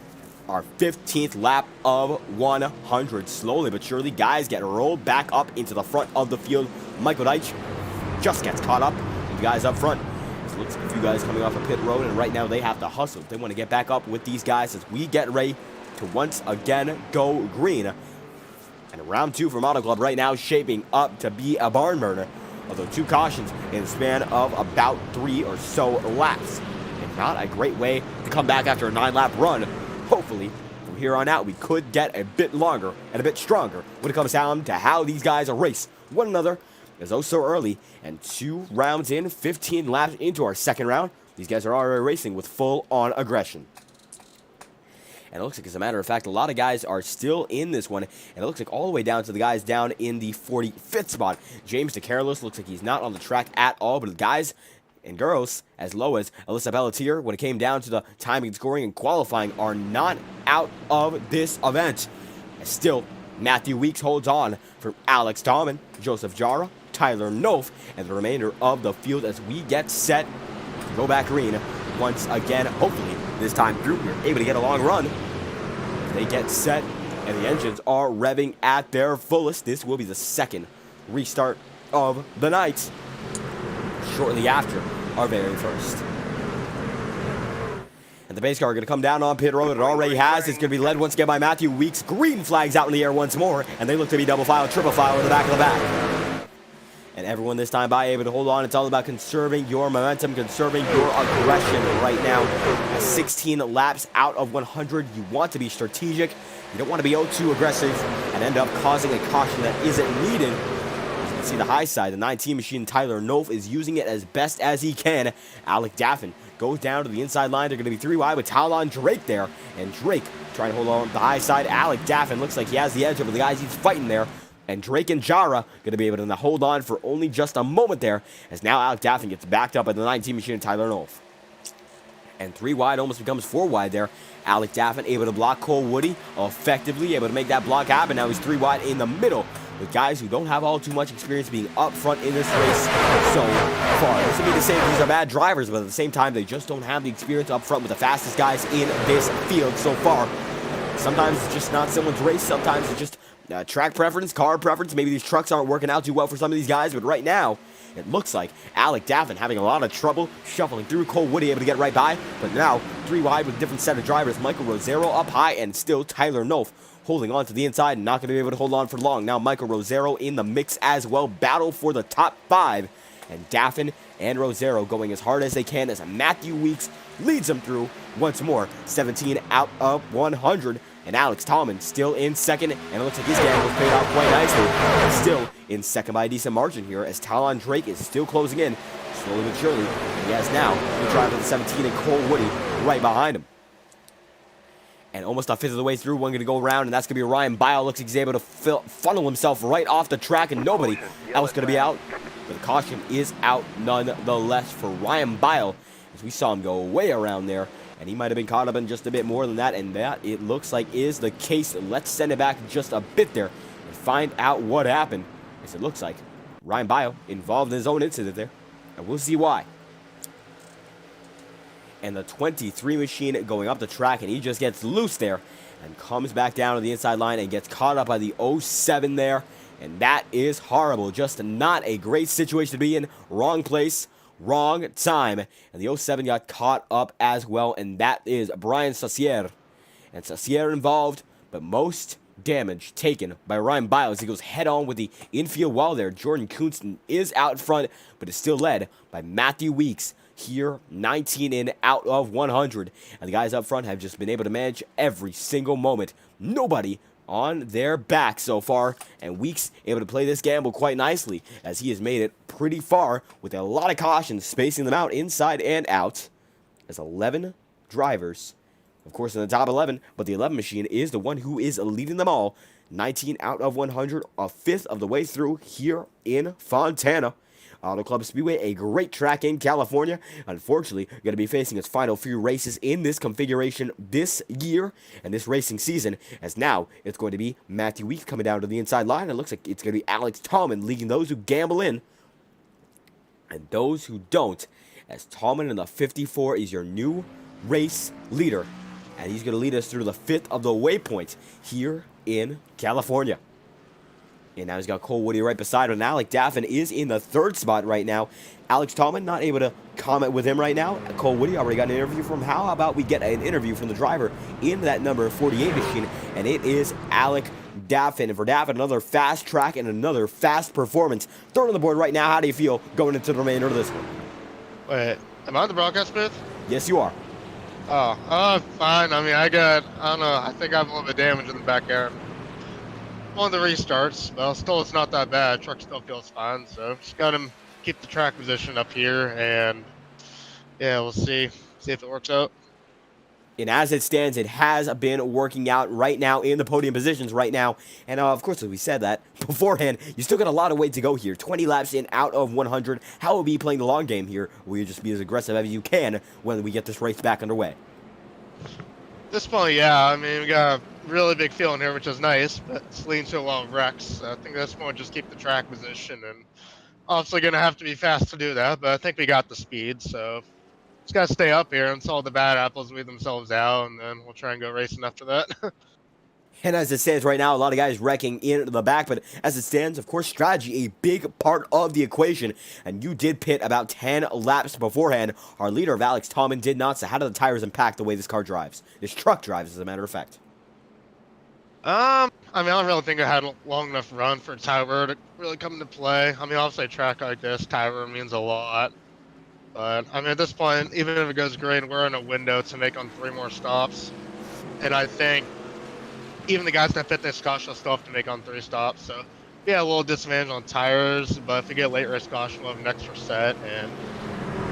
our 15th lap of 100. Slowly but surely, guys get rolled back up into the front of the field. Michael Deitch just gets caught up with the guys up front. So looks like a few guys coming off a pit road, and right now they have to hustle. They want to get back up with these guys as we get ready to once again go green. And round 2 from Auto Club right now shaping up to be a barn burner. Although 2 cautions in the span of about 3 or so laps. And not a great way to come back after a 9-lap run. Hopefully, from here on out, we could get a bit longer and a bit stronger when it comes down to how these guys race one another. As oh so early, and 2 rounds in, 15 laps into our second round, these guys are already racing with full-on aggression. And it looks like, as a matter of fact, a lot of guys are still in this one, and it looks like all the way down to the guys down in the 45th spot. James DeCarlos looks like he's not on the track at all, but the guys and girls, as low as Alyssa Pelletier, when it came down to the timing, scoring, and qualifying, are not out of this event. And still, Matthew Weeks holds on for Alex Tomlin, Joseph Jara, Tyler Nof, and the remainder of the field as we get set to go back green once again. Hopefully, this time through, we're able to get a long run. They get set, and the engines are revving at their fullest. This will be the second restart of the night, shortly after our very first. And the pace car going to come down on pit road. It already has. It's going to be led once again by Matthew Weeks. Green flags out in the air once more, and they look to be double file, triple file in the back of the back. And everyone this time by able to hold on. It's all about conserving your momentum, conserving your aggression right now. At 16 laps out of 100, you want to be strategic. You don't want to be too aggressive and end up causing a caution that isn't needed. As you can see the high side, the 19 machine Tyler Nof is using it as best as he can. Alec Daffin goes down to the inside line. They're going to be 3 wide with Talon Drake there. And Drake trying to hold on to the high side. Alec Daffin looks like he has the edge over the guys he's fighting there. And Drake and Jara going to be able to hold on for only just a moment there, as now Alec Daffin gets backed up by the 19 machine Tyler Nof. And 3 wide almost becomes 4 wide there. Alec Daffin able to block Cole Woody effectively, able to make that block happen. Now he's 3 wide in the middle with guys who don't have all too much experience being up front in this race so far. This would be to say these are bad drivers, but at the same time, they just don't have the experience up front with the fastest guys in this field so far. Sometimes it's just not someone's race. Sometimes it's just track preference, car preference. Maybe these trucks aren't working out too well for some of these guys, but right now, it looks like Alec Daffin having a lot of trouble shuffling through. Cole Woody able to get right by, but now 3 wide with a different set of drivers. Michael Rosero up high, and still Tyler Nof holding on to the inside and not going to be able to hold on for long. Now Michael Rosero in the mix as well. Battle for the top 5, and Daffin and Rosero going as hard as they can as Matthew Weeks leads them through once more. 17 out of 100. And Alex Tomlin still in second, and it looks like his gamble paid off quite nicely. Still in second by a decent margin here, as Talon Drake is still closing in, slowly but surely. And he has now the driver of the 17 and Cole Woody right behind him. And almost a fifth of the way through, one going to go around, and that's going to be Ryan Bile. Looks like he's able to funnel himself right off the track, and nobody else going to be out. But the caution is out nonetheless for Ryan Bile. as we saw him go way around there, and he might have been caught up in just a bit more than that, and that, it looks like, is the case. Let's send it back just a bit there and find out what happened, as it looks like Ryan Bio involved in his own incident there, and we'll see why. And the 23 machine going up the track, and he just gets loose there and comes back down to the inside line and gets caught up by the 07 there. And that is horrible. Just not a great situation to be in. Wrong place, wrong time. And the 07 got caught up as well, and that is Brian Saucier. And Saucier involved, but most damage taken by Ryan Biles. He goes head on with the infield wall there. Jordan Kunston is out front, but is still led by Matthew Weeks. Here, 19 in out of 100. And the guys up front have just been able to manage every single moment. Nobody on their back so far. And Weeks able to play this gamble quite nicely, as he has made it pretty far with a lot of caution, spacing them out inside and out. As 11 drivers, of course, in the top 11, but the 11 machine is the one who is leading them all. 19 out of 100, a fifth of the way through here in Fontana. Auto Club Speedway, a great track in California. Unfortunately, going to be facing its final few races in this configuration this year and this racing season, as now it's going to be Matthew Weeks coming down to the inside line. It looks like it's going to be Alex Tallman leading those who gamble in and those who don't, as Tallman in the 54 is your new race leader, and he's going to lead us through the fifth of the waypoint here in California. And now he's got Cole Woody right beside him. Alec Daffin is in the third spot right now. Alex Tallman, not able to comment with him right now. Cole Woody already got an interview from him. How about we get an interview from the driver in that number 48 machine? And it is Alec Daffin. And for Daffin, another fast track and another fast performance. Third on the board right now. How do you feel going into the remainder of this one? Wait, am I on the broadcast booth? Yes, you are. Oh, fine. I mean, I don't know, I think I have a little bit of damage in the back end. On the restarts, but still it's not that bad. Truck still feels fine, so just got him keep the track position up here, and yeah, we'll see if it works out. And as it stands, it has been working out right now in the podium positions right now. And of course, as we said that beforehand, you still got a lot of way to go here. 20 laps in out of 100. How will you be playing the long game here? Will you just be as aggressive as you can when we get this race back underway? At this point, yeah, I mean, we got a really big field in here, which is nice, but it's leading to a lot of wrecks. So I think this point, just keep the track position, and obviously going to have to be fast to do that, but I think we got the speed, so just got to stay up here until the bad apples weed themselves out, and then we'll try and go racing after that. And as it stands right now, a lot of guys wrecking in the back, but as it stands, of course, strategy, a big part of the equation, and you did pit about 10 laps beforehand. Our leader of Alex Tallman did not, so how do the tires impact the way this car drives? This truck drives, as a matter of fact. I mean, I don't really think I had a long enough run for tire to really come into play. I mean, obviously a track like this, tire means a lot. But, I mean, at this point, even if it goes great, we're in a window to make on 3 more stops. And I think even the guys that fit this caution will still have to make on 3 stops. So, yeah, a little disadvantage on tires. But if we get late race caution, we'll have an extra set. And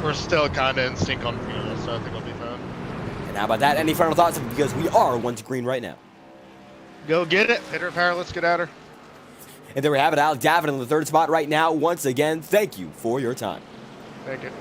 we're still kind of in sync on fuel, so I think it'll be fun. And how about that? Any final thoughts? Because we are 1 to green right now. Go get it. Hit her power. Let's get at her. And there we have it. Alec Daffin in the 3rd spot right now. Once again, thank you for your time. Thank you.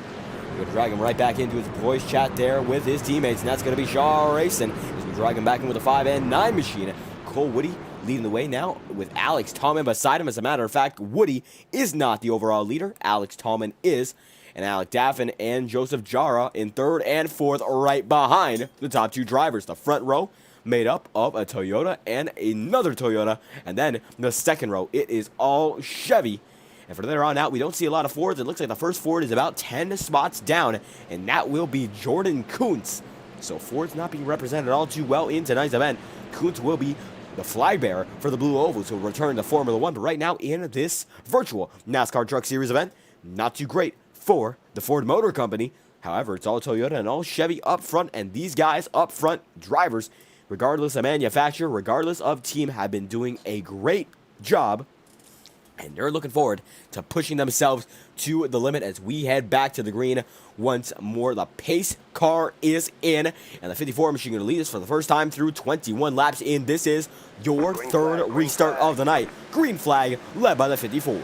We're going to drag him right back into his voice chat there with his teammates, and that's going to be Shaw Racing as we drag him back in with a 5 and 9 machine. Cole Woody leading the way now with Alex Tallman beside him. As a matter of fact, Woody is not the overall leader. Alex Tallman is. And Alec Daffin and Joseph Jara in 3rd and 4th right behind the top 2 drivers. The front row made up of a Toyota and another Toyota. And then the second row, it is all Chevy. And from there on out, we don't see a lot of Fords. It looks like the first Ford is about 10 spots down, and that will be Jordan Kuntz. So Ford's not being represented all too well in tonight's event. Kuntz will be the flag bearer for the Blue Ovals, who will return to Formula 1. But right now, in this virtual NASCAR Truck Series event, not too great for the Ford Motor Company. However, it's all Toyota and all Chevy up front, and these guys up front, drivers, regardless of manufacturer, regardless of team, have been doing a great job. And they're looking forward to pushing themselves to the limit as we head back to the green once more. The pace car is in, and the 54 machine going to lead us for the first time through 21 laps in. This is your 3rd restart of the night. Green flag led by the 54.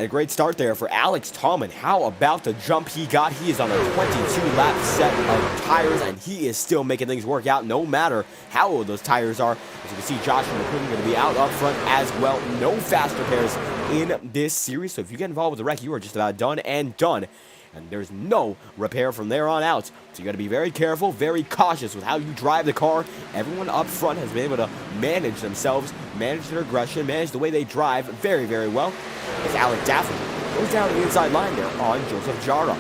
And a great start there for Alex Tallman. How about the jump he got? He is on a 22-lap set of tires, and he is still making things work out no matter how old those tires are. As you can see, Joshua McQueen going to be out up front as well. No fast repairs in this series, so if you get involved with the wreck, you are just about done and done. And there's no repair from there on out. So you got to be very careful, very cautious with how you drive the car. Everyone up front has been able to manage themselves, manage their aggression, manage the way they drive very, very well. As Alec Daffin goes down to the inside line there on Joseph Jara.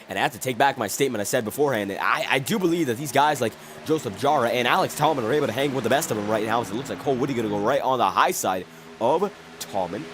And I have to take back my statement I said beforehand. I do believe that these guys like Joseph Jara and Alex Tallman are able to hang with the best of them right now. So it looks like Cole Woody going to go right on the high side of Tallman.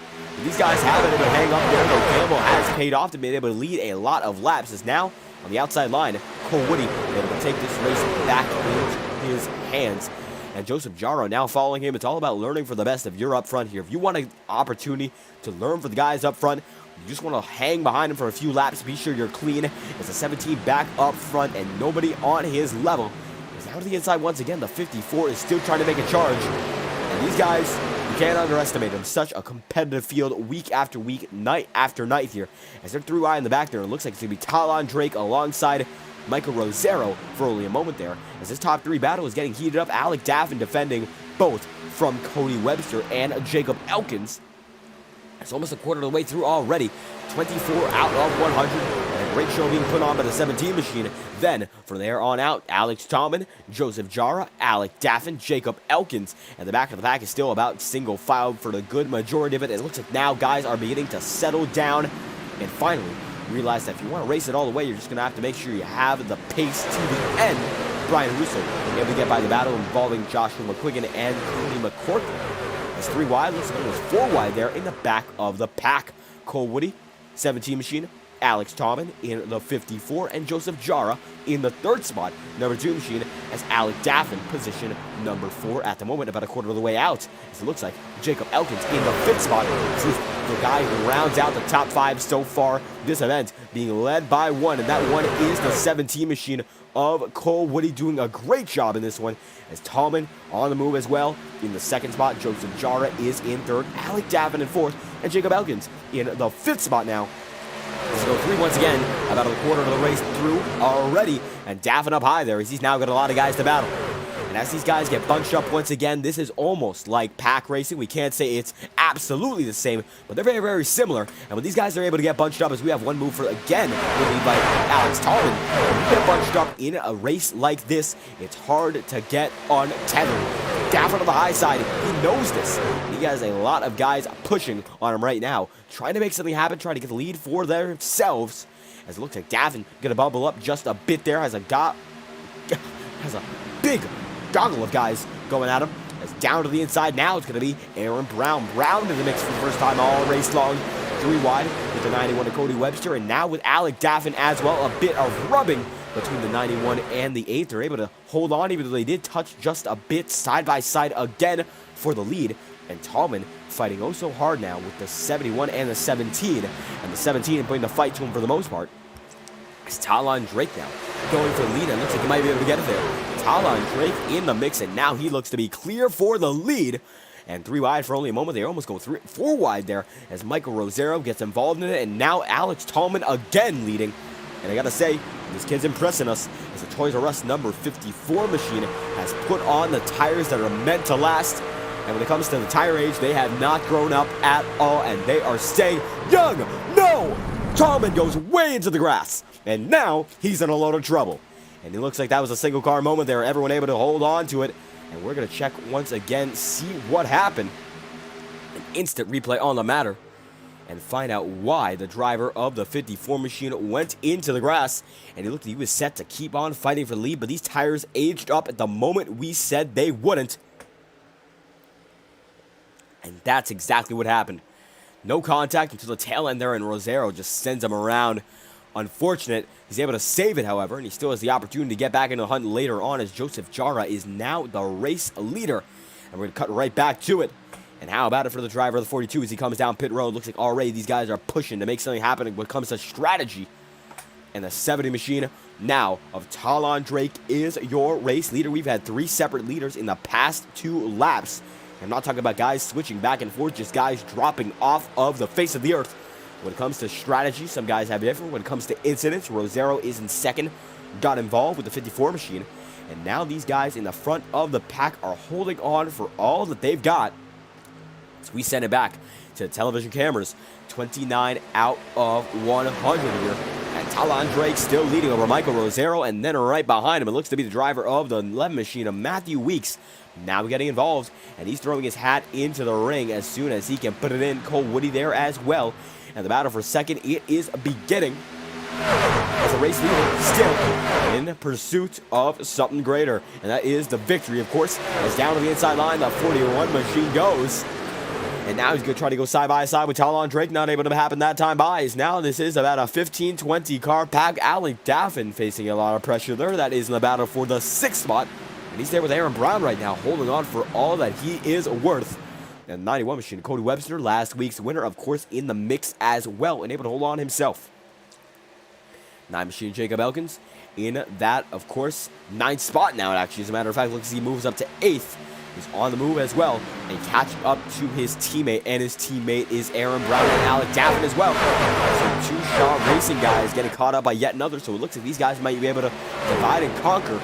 These guys haven't been able to hang up there, though Campbell has paid off to be able to lead a lot of laps. As now, on the outside line, Cole Woody able to take this race back into his hands. And Joseph Jaro now following him. It's all about learning for the best if you're up front here. If you want an opportunity to learn for the guys up front, you just want to hang behind him for a few laps. Be sure you're clean. It's a 17 back up front and nobody on his level. He's down to the inside once again. The 54 is still trying to make a charge. And these guys, you can't underestimate them. Such a competitive field week after week, night after night here. As they're through eye in the back there, it looks like it's going to be Talon Drake alongside Michael Rosero for only a moment there. As this top three battle is getting heated up, Alec Daffin defending both from Cody Webster and Jacob Elkins. It's almost a quarter of the way through already. 24 out of 100. And a great show being put on by the 17 machine. Then, from there on out, Alex Tallman, Joseph Jara, Alec Daffin, Jacob Elkins. And the back of the pack is still about single file for the good majority of it. It looks like now guys are beginning to settle down. And finally, realize that if you want to race it all the way, you're just going to have to make sure you have the pace to the end. Brian Russo being able to get by the battle involving Joshua McQuiggan and Cody McCorkle. As 3 wide, looks like it was 4 wide there in the back of the pack. Cole Woody, 17 machine, Alex Tallman in the 54, and Joseph Jara in the 3rd spot. Number 2 machine as Alec Daffin, position number 4 at the moment, about a quarter of the way out. As it looks like Jacob Elkins in the 5th spot. This is the guy who rounds out the top 5 so far this event, being led by one, and that one is the 17 machine of Cole Woody, doing a great job in this one. As Tallman on the move as well in the 2nd spot. Joseph Jara is in 3rd, Alec Daffin in 4th, and Jacob Elkins in the 5th spot now. Let's go 3 once again, about a quarter of the race through already, and Daffin up high there as he's now got a lot of guys to battle. And as these guys get bunched up once again, this is almost like pack racing. We can't say it's absolutely the same, but they're very, very similar. And when these guys are able to get bunched up, as we have one move for, again, really like Alex Tallman, when you get bunched up in a race like this, it's hard to get untethered. Daffin on the high side, he knows this. He has a lot of guys pushing on him right now, trying to make something happen, trying to get the lead for themselves. As it looks like Daffin gonna bubble up just a bit there, has a big goggle of guys going at him. As down to the inside now, it's going to be Aaron Brown. Brown in the mix for the first time all race long. 3 wide with the 91 to Cody Webster, and now with Alec Daffin as well. A bit of rubbing between the 91 and the 8. They're able to hold on, even though they did touch just a bit side by side again for the lead. And Tallman fighting oh so hard now with the 71 and the 17. And the 17 putting the fight to him for the most part. It's Talon Drake now going for the lead, and looks like he might be able to get it there. Talon Drake in the mix, and now he looks to be clear for the lead. And 3 wide for only a moment. They almost go 4 wide there as Michael Rosero gets involved in it, and now Alex Tallman again leading. And I gotta say, this kid's impressing us as the Toys R Us number 54 machine has put on the tires that are meant to last. And when it comes to the tire age, they have not grown up at all, and they are staying young. No! Tallman goes way into the grass, and now he's in a load of trouble. And it looks like that was a single car moment there. Everyone able to hold on to it. And we're going to check once again, see what happened. An instant replay on the matter. And find out why the driver of the 54 machine went into the grass. And it looked like he was set to keep on fighting for the lead. But these tires aged up at the moment we said they wouldn't. And that's exactly what happened. No contact until the tail end there, and Rosero just sends him around. Unfortunate. He's able to save it, however, and he still has the opportunity to get back into the hunt later on, as Joseph Jara is now the race leader. And we're going to cut right back to it. And how about it for the driver of the 42 as he comes down pit road? Looks like already these guys are pushing to make something happen when it comes to strategy. And the 70 machine now of Talon Drake is your race leader. We've had 3 separate leaders in the past 2 laps. I'm not talking about guys switching back and forth, just guys dropping off of the face of the earth. When it comes to strategy, some guys have different. When it comes to incidents, Rosero is in second, got involved with the 54 machine. And now these guys in the front of the pack are holding on for all that they've got. So we send it back to the television cameras. 29 out of 100 here. And Talon Drake still leading over Michael Rosero. And then right behind him, it looks to be the driver of the 11 machine, of Matthew Weeks. Now getting involved, and he's throwing his hat into the ring as soon as he can put it in. Cole Woody there as well. And the battle for second, it is beginning. As the race leader still in pursuit of something greater. And that is the victory, of course. As down to the inside line, the 41 machine goes. And now he's going to try to go side by side with Talon Drake. Not able to happen that time by. Now this is about a 15-20 car pack. Alec Daffin facing a lot of pressure there. That is in the battle for the 6th spot. And he's there with Aaron Brown right now, holding on for all that he is worth. And 91 machine, Cody Webster, last week's winner, of course, in the mix as well, and able to hold on himself. 9 machine, Jacob Elkins, in that, of course, 9th spot now, actually. As a matter of fact, looks as he moves up to 8th. He's on the move as well, and catching up to his teammate, and his teammate is Aaron Brown and Alec Daffin as well. So 2 Shaw Racing guys getting caught up by yet another, so it looks like these guys might be able to divide and conquer.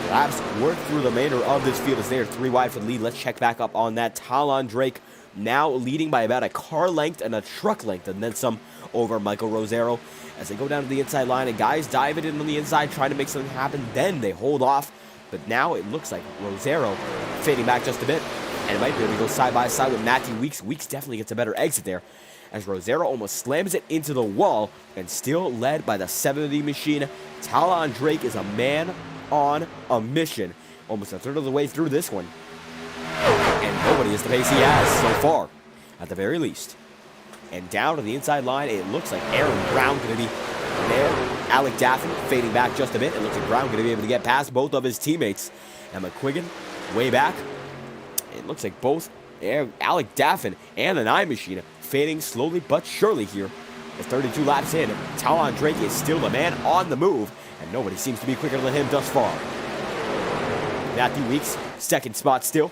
Laps work through the remainder of this field as they are 3 wide for the lead. Let's check back up on that. Talon Drake now leading by about a car length and a truck length, and then some over Michael Rosero as they go down to the inside line, and guys dive it in on the inside, trying to make something happen. Then they hold off, but now it looks like Rosero fading back just a bit, and it might be able to go side by side with Matthew Weeks. Weeks definitely gets a better exit there, as Rosero almost slams it into the wall, and still led by the 70 machine. Talon Drake is a man on a mission, almost a third of the way through this one, and nobody is the pace he has so far, at the very least. And down to the inside line, it looks like Aaron Brown going to be there. Alec Daffin fading back just a bit. It looks like Brown going to be able to get past both of his teammates. And McQuiggan way back. It looks like both Alec Daffin and the 9 machine fading slowly but surely here. With 32 laps in, Talon Drake is still the man on the move, and nobody seems to be quicker than him thus far. Matthew Weeks, 2nd spot still.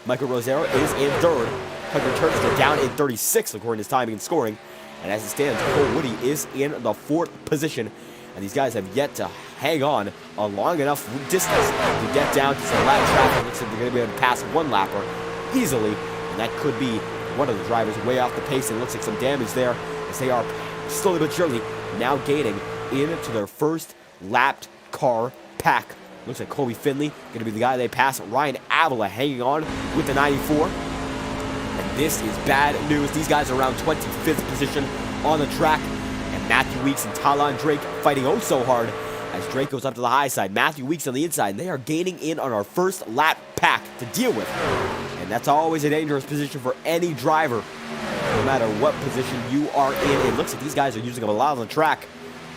Michael Rosero is in 3rd. Tucker Turner down in 36th according to his timing and scoring. And as it stands, Cole Woody is in the 4th position. And these guys have yet to hang on a long enough distance to get down to some lap traffic. Looks like they're going to be able to pass one lapper easily. And that could be one of the drivers way off the pace. And it looks like some damage there as they are slowly but surely now gaining into their first lapped car pack. Looks like Colby Finley going to be the guy they pass. Ryan Avila hanging on with the 94. And this is bad news. These guys are around 25th position on the track. And Matthew Weeks and Talon Drake fighting oh so hard as Drake goes up to the high side. Matthew Weeks on the inside. And they are gaining in on our first lap pack to deal with. And that's always a dangerous position for any driver, no matter what position you are in. It looks like these guys are using up a lot of the track.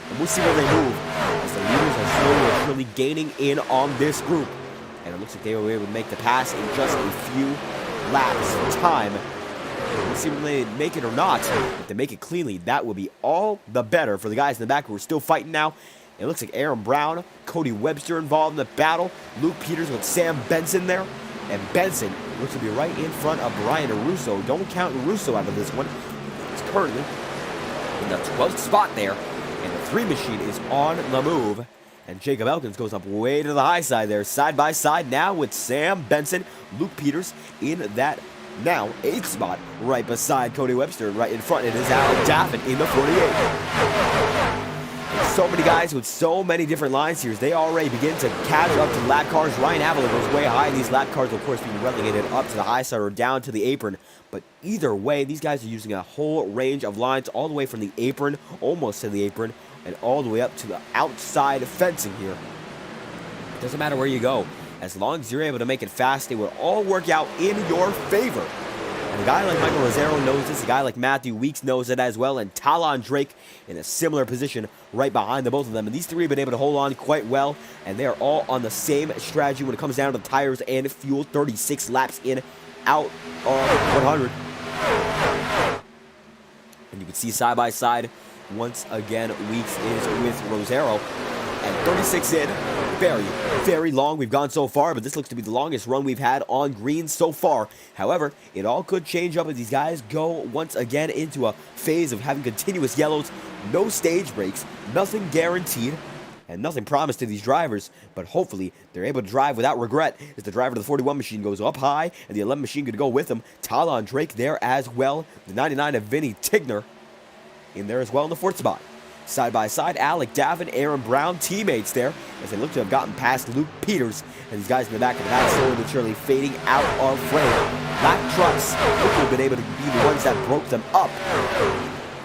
And we'll see where they move as the leaders are slowly and surely gaining in on this group. And it looks like they will be able to make the pass in just a few laps time. We'll see when they make it or not. If they make it cleanly, that will be all the better for the guys in the back who are still fighting now. It looks like Aaron Brown, Cody Webster involved in the battle. Luke Peters with Sam Benson there. And Benson looks to be right in front of Brian Russo. Don't count Russo out of this one. He's currently in the 12th spot there. And the 3 machine is on the move. And Jacob Elkins goes up way to the high side there. Side by side now with Sam Benson. Luke Peters in that now 8th spot. Right beside Cody Webster. Right in front it is Alec Daffin in the 48. So many guys with so many different lines here. They already begin to catch up to lap cars. Ryan Avila goes way high. These lap cars, of course, being relegated up to the high side or down to the apron. But either way, these guys are using a whole range of lines all the way from the apron, almost to the apron, and all the way up to the outside fencing here. It doesn't matter where you go. As long as you're able to make it fast, it will all work out in your favor. And a guy like Michael Rosero knows this. A guy like Matthew Weeks knows it as well. And Talon Drake in a similar position right behind the both of them. And these 3 have been able to hold on quite well. And they are all on the same strategy when it comes down to the tires and fuel. 36 laps in, out of 100. And you can see side by side, once again, Weeks is with Rosero. And 36 in, very, very long we've gone so far, but this looks to be the longest run we've had on green so far. However, it all could change up as these guys go once again into a phase of having continuous yellows, no stage breaks, nothing guaranteed, and nothing promised to these drivers, but hopefully they're able to drive without regret as the driver of the 41 machine goes up high, and the 11 machine could go with him. Talon Drake there as well. The 99 of Vinny Tigner in there as well in the 4th spot. Side by side, Alec Davin, Aaron Brown, teammates there, as they look to have gotten past Luke Peters, and these guys in the back of the pack slowly but surely fading out of frame. Black trucks look to have been able to be the ones that broke them up.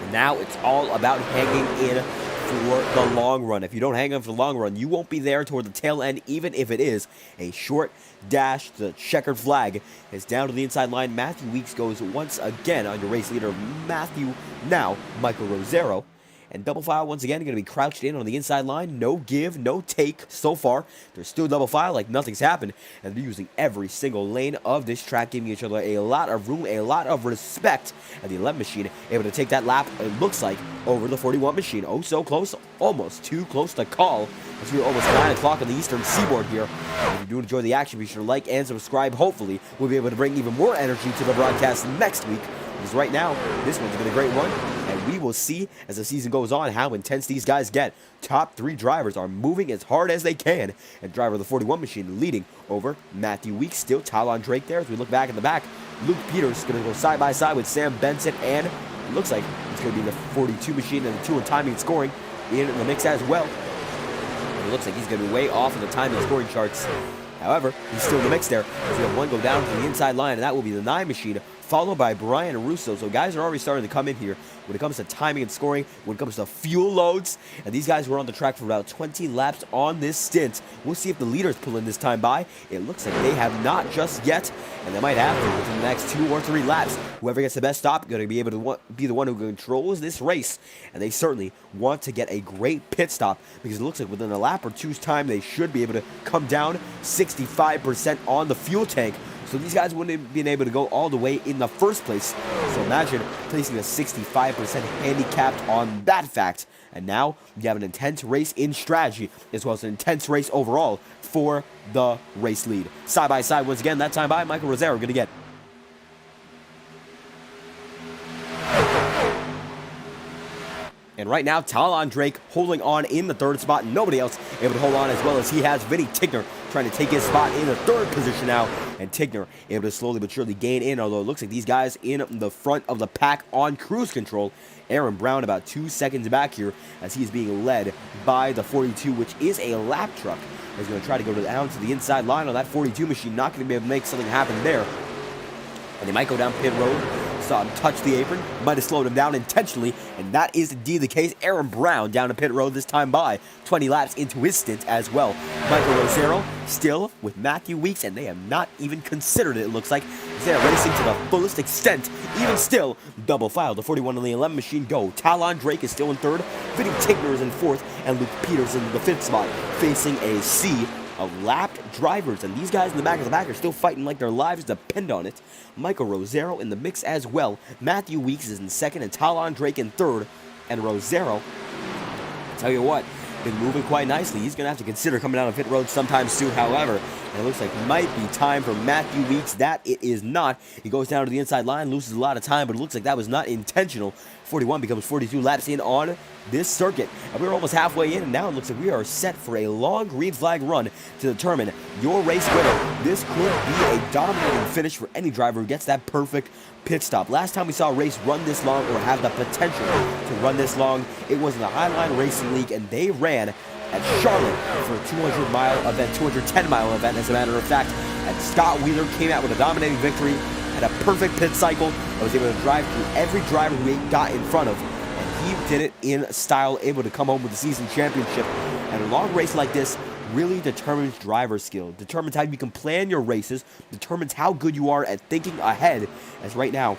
And now it's all about hanging in for the long run. If you don't hang on for the long run, you won't be there toward the tail end, even if it is a short dash. The checkered flag is down to the inside line. Matthew Weeks goes once again on your race leader, Matthew, now Michael Rosero. And double file once again going to be crouched in on the inside line. No give, no take so far. They're still double file like nothing's happened. And they're using every single lane of this track, giving each other a lot of room, a lot of respect. And the 11 machine able to take that lap, it looks like, over the 41 machine. Oh, so close. Almost too close to call. As we're almost 9 o'clock on the eastern seaboard here. And if you do enjoy the action, be sure to like and subscribe. Hopefully, we'll be able to bring even more energy to the broadcast next week. Because right now, this one's been a great run, and we will see as the season goes on how intense these guys get. Top 3 drivers are moving as hard as they can, and driver of the 41 machine leading over Matthew Weeks. Still Talon Drake there as we look back in the back. Luke Peters going to go side by side with Sam Benson, and it looks like it's going to be the 42 machine and the 2 in timing and scoring in the mix as well. And it looks like he's going to be way off of the timing and scoring charts. However, he's still in the mix there as we have one go down to the inside line, and that will be the 9 machine, followed by Brian Russo. So guys are already starting to come in here when it comes to timing and scoring, when it comes to fuel loads. And these guys were on the track for about 20 laps on this stint. We'll see if the leaders pull in this time by. It looks like they have not just yet, and they might have to within the next 2 or 3 laps. Whoever gets the best stop going to be able to be the one who controls this race. And they certainly want to get a great pit stop, because it looks like within a lap or two's time, they should be able to come down 65% on the fuel tank. So these guys wouldn't have been able to go all the way in the first place. So imagine placing a 65% handicapped on that fact. And now you have an intense race in strategy, as well as an intense race overall for the race lead. Side by side once again, that time by Michael Rosero going to get. And right now, Talon Drake holding on in the 3rd spot. Nobody else able to hold on as well as he has. Vinny Tigner trying to take his spot in the 3rd position now. And Tigner able to slowly but surely gain in, although it looks like these guys in the front of the pack on cruise control. Aaron Brown about 2 seconds back here as he is being led by the 42, which is a lap truck. He's going to try to go down to the inside line on that 42 machine. Not going to be able to make something happen there. And they might go down pit road. Saw him touch the apron, might have slowed him down intentionally, and that is indeed the case. Aaron Brown down to pit road this time by 20 laps into his stint as well. Michael Rosero still with Matthew Weeks, and they have not even considered it, looks like. They're racing to the fullest extent. Even still, double file. The 41 and the 11 machine go. Talon Drake is still in 3rd. Vinny Tigner is in 4th, and Luke Peters in the 5th spot, facing a sea of lapped drivers, and these guys in the back of the pack are still fighting like their lives depend on it. Michael Rosero in the mix as well. Matthew Weeks is in 2nd, and Talon Drake in 3rd. And Rosero, I'll tell you what, been moving quite nicely. He's going to have to consider coming down on pit road sometime soon, however. And it looks like it might be time for Matthew Weeks. That it is not. He goes down to the inside line, loses a lot of time, but it looks like that was not intentional. 41 becomes 42 laps in on this circuit. And we're almost halfway in, and now it looks like we are set for a long green flag run to determine your race winner. This could be a dominating finish for any driver who gets that perfect pit stop. Last time we saw a race run this long, or have the potential to run this long, it was in the Highline Racing League, and they ran at Charlotte for a 200-mile event, 210-mile event, as a matter of fact. And Scott Wheeler came out with a dominating victory, had a perfect pit cycle, and was able to drive through every driver who he got in front of. And he did it in style, able to come home with the season championship. And a long race like this really determines driver skill, determines how you can plan your races, determines how good you are at thinking ahead. As right now,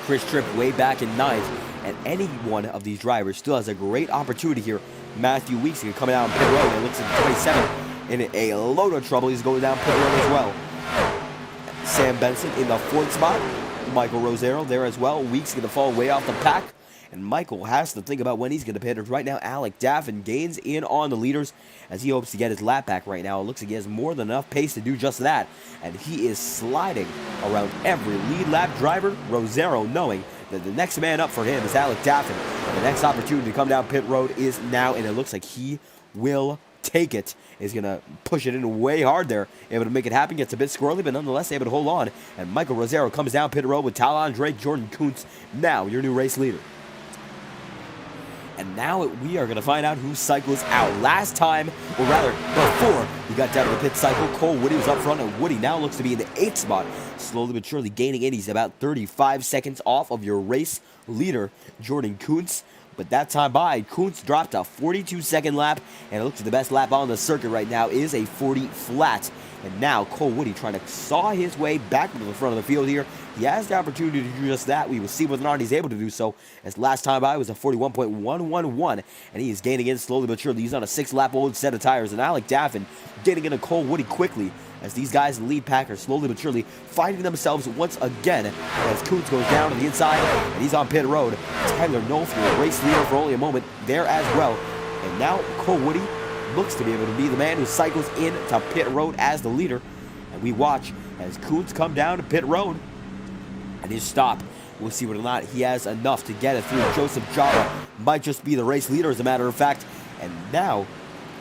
Chris Tripp way back in 9th, and any one of these drivers still has a great opportunity here. Matthew Weeks coming out on pit road, and looks at 27 in a load of trouble. He's going down pit road as well. Sam Benson in the 4th spot. Michael Rosero there as well. Weeks going to fall way off the pack. and Michael has to think about when he's going to pit. Right now, Alec Daffin gains in on the leaders as he hopes to get his lap back right now. It looks like he has more than enough pace to do just that, and he is sliding around every lead lap driver, Rosero knowing that the next man up for him is Alec Daffin. And the next opportunity to come down pit road is now, and it looks like he will take it. Is going to push it in way hard there. Able to make it happen. Gets a bit squirrely, but nonetheless able to hold on. And Michael Rosero comes down pit road with Talon Drake, Jordan Kuntz, now your new race leader. And now we are going to find out who cycles out. Last time, or rather, before we got down to the pit cycle, Cole Woody was up front, and Woody now looks to be in the 8th spot. Slowly but surely gaining in. He's about 35 seconds off of your race leader, Jordan Kuntz. But that time by, Kuntz dropped a 42-second lap, and it looks like the best lap on the circuit right now is a 40 flat. And now Cole Woody trying to saw his way back into the front of the field here. He has the opportunity to do just that. We will see whether or not he's able to do so, as last time by was a 41.111, and he is gaining in slowly but surely. He's on a 6-lap-old set of tires, and Alec Daffin getting into Cole Woody quickly, as these guys in the lead pack are slowly but surely finding themselves once again as Kuntz goes down to the inside, and he's on pit road. Tyler Nolf, your race leader for only a moment, there as well. And now Cole Woody looks to be able to be the man who cycles into pit road as the leader. And we watch as Kuntz come down to pit road, and his stop. We'll see whether or not he has enough to get it through. Joseph Jara might just be the race leader, as a matter of fact. And now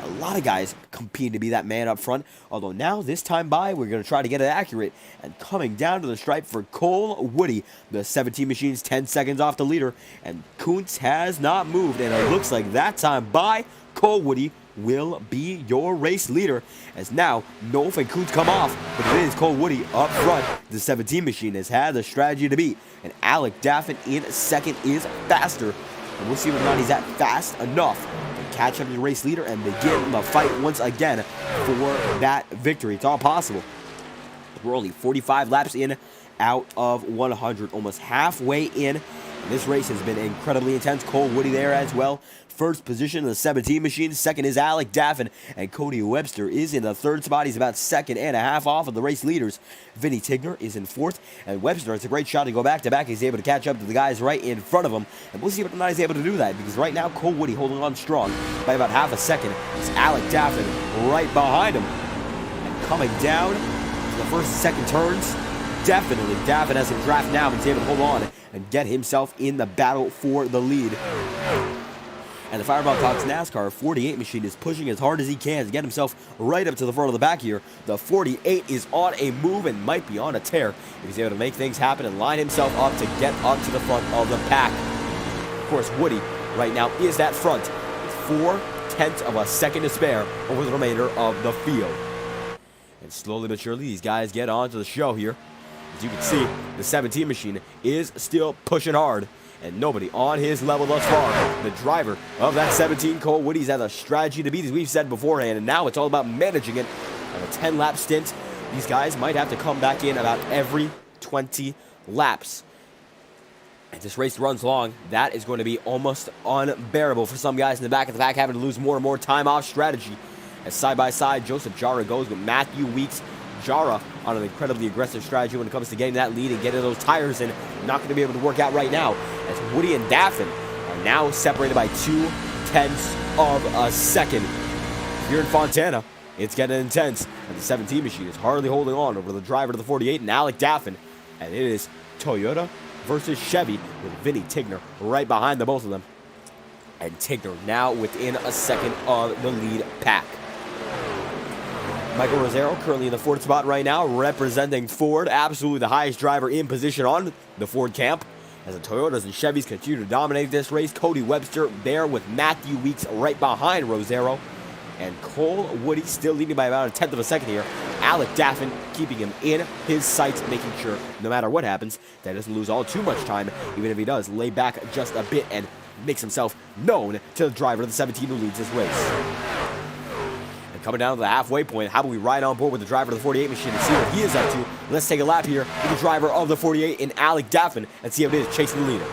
a lot of guys competing to be that man up front. Although now, this time by, we're going to try to get it accurate. And coming down to the stripe for Cole Woody. The 17 machine's 10 seconds off the leader. And Kuntz has not moved. And it looks like that time by, Cole Woody will be your race leader. As now, Nolf and Kuntz come off. But it is Cole Woody up front. The 17 machine has had the strategy to beat. And Alec Daffin in second is faster. And we'll see whether or not he's that fast enough catch up to the race leader and begin the fight once again for that victory. It's all possible. We're only 45 laps in out of 100, almost halfway in. And this race has been incredibly intense. Cole Woody there as well. First position in the 17 machine. Second is Alec Daffin. And Cody Webster is in the 3rd spot. He's about second and a half off of the race leaders. Vinny Tigner is in 4th. And Webster, it's a great shot to go back to back. He's able to catch up to the guys right in front of him. And we'll see if he's able to do that. Because right now, Cole Woody holding on strong by about half a second. It's Alec Daffin right behind him. And coming down to the first and second turns. Definitely, Daffin has a draft now. He's able to hold on and get himself in the battle for the lead. And the Fireball Talks NASCAR 48 machine is pushing as hard as he can to get himself right up to the front of the back here. The 48 is on a move and might be on a tear if he's able to make things happen and line himself up to get up to the front of the pack. Of course, Woody right now is that front with 4/10 of a second to spare over the remainder of the field. And slowly but surely, these guys get on to the show here. As you can see, the 17 machine is still pushing hard. And nobody on his level thus far. The driver of that 17, Cole Woody's had a strategy to beat, as we've said beforehand, and now it's all about managing it. On a 10-lap stint, these guys might have to come back in about every 20 laps. As this race runs long, that is going to be almost unbearable for some guys in the back of the pack, having to lose more and more time off strategy. As side by side, Joseph Jara goes with Matthew Weeks. Jara on an incredibly aggressive strategy when it comes to getting that lead and getting those tires in. Not going to be able to work out right now, as Woody and Daffin are now separated by 2/10 of a second. Here in Fontana, it's getting intense, and the 17 machine is hardly holding on over the driver to the 48 and Alec Daffin. And it is Toyota versus Chevy with Vinny Tigner right behind the both of them. And Tigner now within a second of the lead pack. Michael Rosero currently in the 4th spot right now, representing Ford. Absolutely the highest driver in position on the Ford camp. As the Toyotas and Chevys continue to dominate this race, Cody Webster there with Matthew Weeks right behind Rosero. And Cole Woody still leading by about 1/10 of a second here. Alec Daffin keeping him in his sights, making sure no matter what happens, that he doesn't lose all too much time, even if he does lay back just a bit and makes himself known to the driver of the 17 who leads this race. Coming down to the halfway point, how about we ride on board with the driver of the 48 machine and see what he is up to? Let's take a lap here with the driver of the 48 in Alec Daffin and see how it is chasing the leader.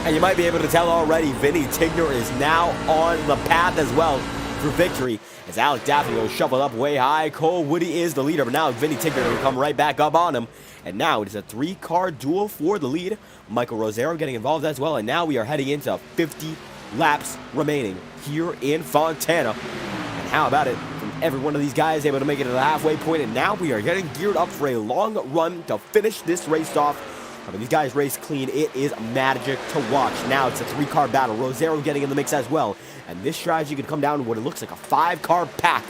And you might be able to tell already, Vinny Tigner is now on the path as well for victory. As Alec Daffy will shovel up way high. Cole Woody is the leader, but now Vinny Tigner will come right back up on him. And now it is a 3-car duel for the lead. Michael Rosero getting involved as well. And now we are heading into 50 laps remaining here in Fontana. And how about it? From every one of these guys able to make it to the halfway point. And now we are getting geared up for a long run to finish this race off. I mean, these guys race clean. It is magic to watch. Now it's a 3-car battle. Rosero getting in the mix as well. And this strategy could come down to what it looks like a 5-car pack.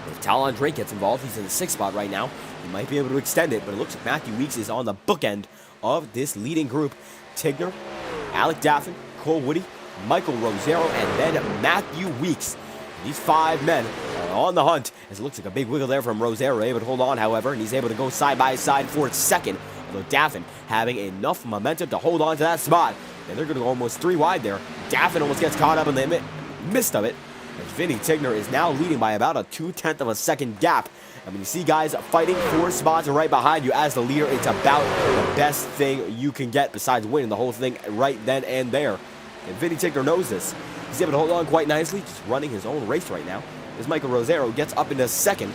If Talon Drake gets involved, he's in the 6th spot right now. He might be able to extend it, but it looks like Matthew Weeks is on the bookend of this leading group. Tigner, Alec Daffin, Cole Woody, Michael Rosero, and then Matthew Weeks. These 5 men are on the hunt, as it looks like a big wiggle there from Rosero, able to hold on, however, and he's able to go side by side for second. Although Daffin having enough momentum to hold on to that spot. And they're going to go almost 3 wide there. Daffin almost gets caught up in the midst of it. As Vinny Tigner is now leading by about a 0.2 of a second gap. And when you see guys fighting 4 spots right behind you as the leader, it's about the best thing you can get besides winning the whole thing right then and there. And Vinny Tigner knows this. He's able to hold on quite nicely, just running his own race right now. As Michael Rosero gets up into second.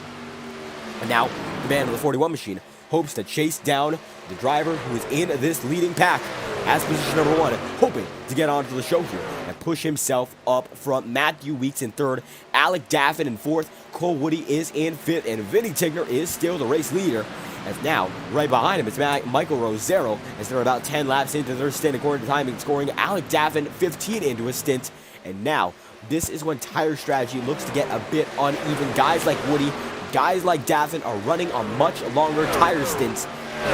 And now the man of the 41 machine hopes to chase down the driver who is in this leading pack as position number 1, hoping to get onto the show here and push himself up front. Matthew Weeks in 3rd, Alec Daffin in 4th, Cole Woody is in 5th, and Vinny Tigner is still the race leader. As now, right behind him, it's Michael Rosero, as they're about 10 laps into their stint according to timing, scoring Alec Daffin 15 into his stint. And now, this is when tire strategy looks to get a bit uneven. Guys like Woody, guys like Daffin are running on much longer tire stints.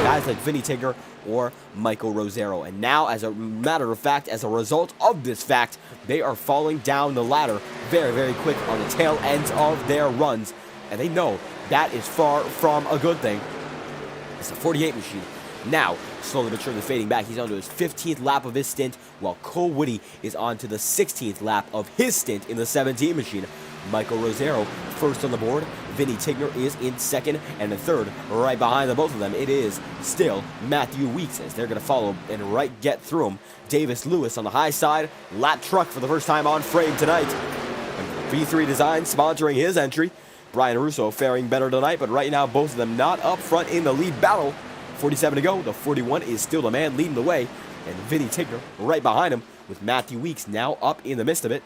Guys like Vinny Tigner or Michael Rosero. And now, as a matter of fact, as a result of this fact, they are falling down the ladder very, very quick on the tail ends of their runs. And they know that is far from a good thing. It's a 48 machine. Now, slowly but surely fading back. He's on to his 15th lap of his stint, while Cole Woody is on to the 16th lap of his stint in the 17 machine. Michael Rosero first on the board. Vinny Tigner is in 2nd, and in 3rd, right behind the both of them, it is still Matthew Weeks, as they're going to follow and get through him. Davis Lewis on the high side, lap truck for the first time on frame tonight. And V3 Design sponsoring his entry. Brian Russo faring better tonight, but right now both of them not up front in the lead battle. 47 to go, the 41 is still the man leading the way, and Vinny Tigner right behind him with Matthew Weeks now up in the midst of it.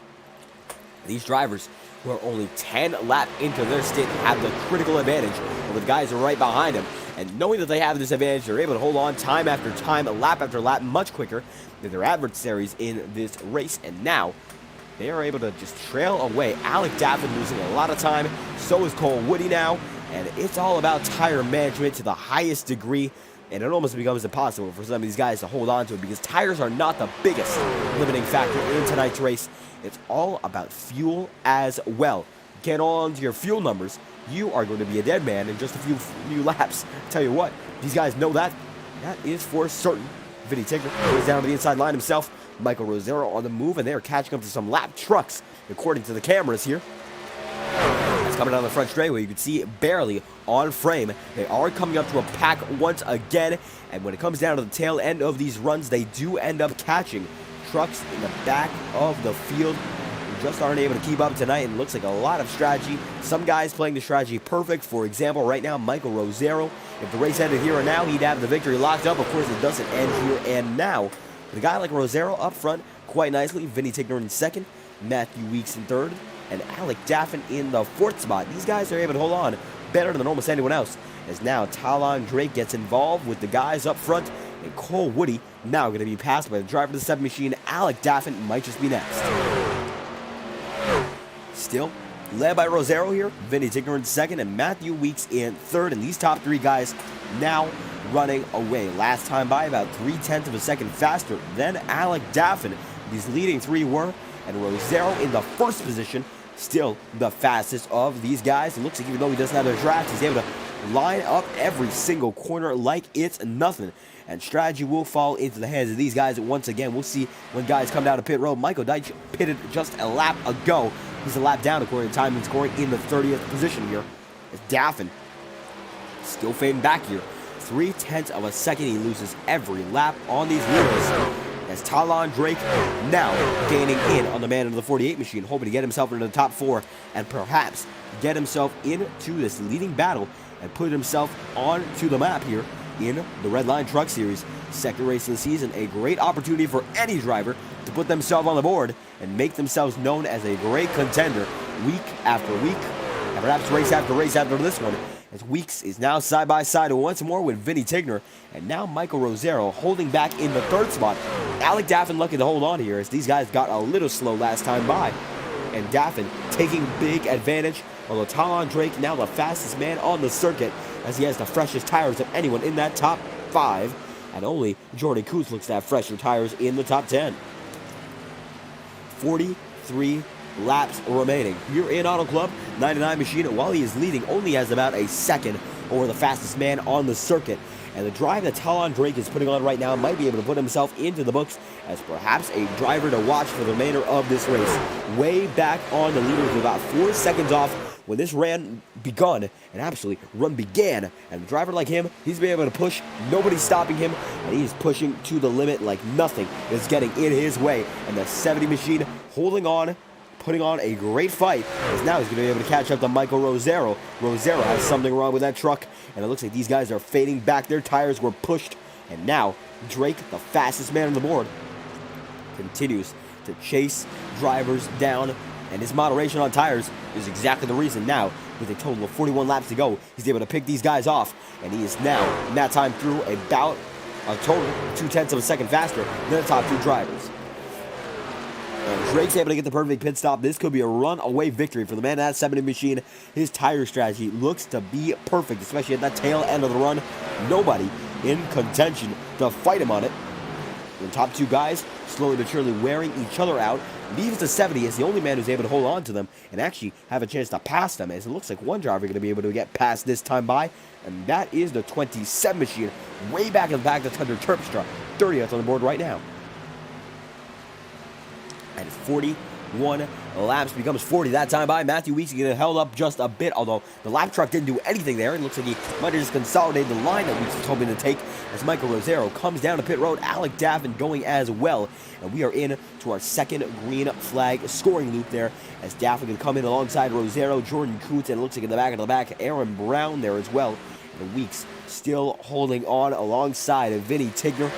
These drivers, who are only 10 laps into their stint, have the critical advantage over the guys who are right behind them. And knowing that they have this advantage, they're able to hold on time after time, lap after lap, much quicker than their adversaries in this race. And now, they are able to just trail away. Alec Daffin losing a lot of time, so is Cole Woody now. And it's all about tire management to the highest degree. And it almost becomes impossible for some of these guys to hold on to it, because tires are not the biggest limiting factor in tonight's race. It's all about fuel as well. Get on to your fuel numbers. You are going to be a dead man in just a few laps. Tell you what, these guys know that. That is for certain. Vinny Tigner goes down to the inside line himself. Michael Rosero on the move, and they are catching up to some lap trucks, according to the cameras here. It's coming down the front straightaway. You can see barely on frame. They are coming up to a pack once again, and when it comes down to the tail end of these runs, they do end up catching trucks in the back of the field who just aren't able to keep up tonight, and it looks like a lot of strategy. Some guys playing the strategy perfect. For example, right now, Michael Rosero, if the race ended here and now, he'd have the victory locked up. Of course, it doesn't end here and now. But a guy like Rosero up front quite nicely. Vinny Tigner in 2nd, Matthew Weeks in 3rd, and Alec Daffin in the 4th spot. These guys are able to hold on better than almost anyone else, as now Talon Drake gets involved with the guys up front, and Cole Woody now going to be passed by the driver of the 7 machine. Alec Daffin might just be next. Still led by Rosero here, Vinny Tigner in 2nd, and Matthew Weeks in 3rd, and these top 3 guys now running away. Last time by about 0.3 of a second faster than Alec Daffin. These leading 3 were, and Rosero in the 1st position, still the fastest of these guys. It looks like even though he doesn't have the draft, he's able to line up every single corner like it's nothing. And strategy will fall into the hands of these guys once again. We'll see when guys come down to pit road. Michael Deitch pitted just a lap ago. He's a lap down according to time and scoring in the 30th position here. As Daffin still fading back here. 0.3 of a second. He loses every lap on these wheels. as Talon Drake now gaining in on the man in the 48 machine, hoping to get himself into the top 4 and perhaps get himself into this leading battle and put himself onto the map here in the Redline Truck Series. Second race of the season, a great opportunity for any driver to put themselves on the board and make themselves known as a great contender week after week, and perhaps race after race after this one, as Weeks is now side by side once more with Vinny Tigner, and now Michael Rosero holding back in the 3rd spot. Alec Daffin lucky to hold on here, as these guys got a little slow last time by, and Daffin taking big advantage, although Talon Drake now the fastest man on the circuit, as he has the freshest tires of anyone in that top 5, and only Jordan Coots looks to have fresher tires in the top 10. 43 laps remaining here in Auto Club 99 machine, while he is leading, only has about a second over the fastest man on the circuit. And the drive that Talon Drake is putting on right now might be able to put himself into the books as perhaps a driver to watch for the remainder of this race. Way back on the leader with about 4 seconds off when this run begun, and absolutely run began. And a driver like him, he's been able to push, nobody's stopping him, and he's pushing to the limit like nothing is getting in his way. And the 70 machine holding on, putting on a great fight, as now he's going to be able to catch up to Michael Rosero. Rosero has something wrong with that truck, and it looks like these guys are fading back. Their tires were pushed, and now Drake, the fastest man on the board, continues to chase drivers down, and his moderation on tires is exactly the reason now, with a total of 41 laps to go, he's able to pick these guys off, and he is now, in that time through, about a total of 0.2 of a second faster than the top 2 drivers. And Drake's able to get the perfect pit stop. This could be a runaway victory for the man in that 70 machine. His tire strategy looks to be perfect, especially at that tail end of the run. Nobody in contention to fight him on it. The top 2 guys slowly but surely wearing each other out. Leaves the 70 as the only man who's able to hold on to them and actually have a chance to pass them, as it looks like one driver going to be able to get past this time by, and that is the 27 machine, way back in the back. That's under Terpstra, 30th on the board right now. And 41 laps becomes 40 that time by. Matthew Weeks getting held up just a bit, although the lap truck didn't do anything there. It looks like he might have just consolidated the line that Weeks was hoping to take, as Michael Rosero comes down to pit road. Alec Daffin going as well, and we are in to our second green flag scoring loop there, as Daffin can come in alongside Rosero, Jordan Coots, and it looks like in the back, Aaron Brown there as well. And Weeks still holding on alongside Vinny Tigner.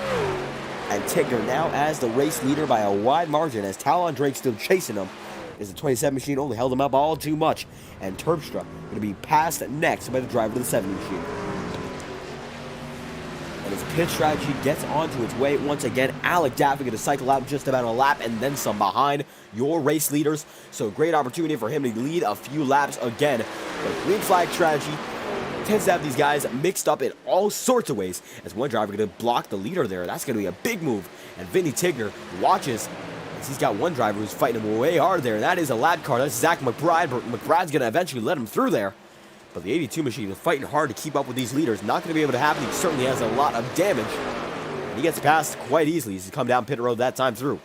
And Tigner now as the race leader by a wide margin, as Talon Drake still chasing him, as the 27 machine only held him up all too much. And Terpstra going to be passed next by the driver to the 70 machine. And his pit strategy gets onto its way once again. Alec Daffin going to cycle out just about a lap and then some behind your race leaders. So great opportunity for him to lead a few laps again. But green flag strategy tends to have these guys mixed up in all sorts of ways, as one driver going to block the leader there. That's going to be a big move. And Vinny Tigner watches, as he's got one driver who's fighting him way hard there, and that is a lap car. That's Zach McBride, but McBride's going to eventually let him through there. But the 82 machine is fighting hard to keep up with these leaders. Not going to be able to happen. He certainly has a lot of damage. And he gets past quite easily. He's come down pit road that time through.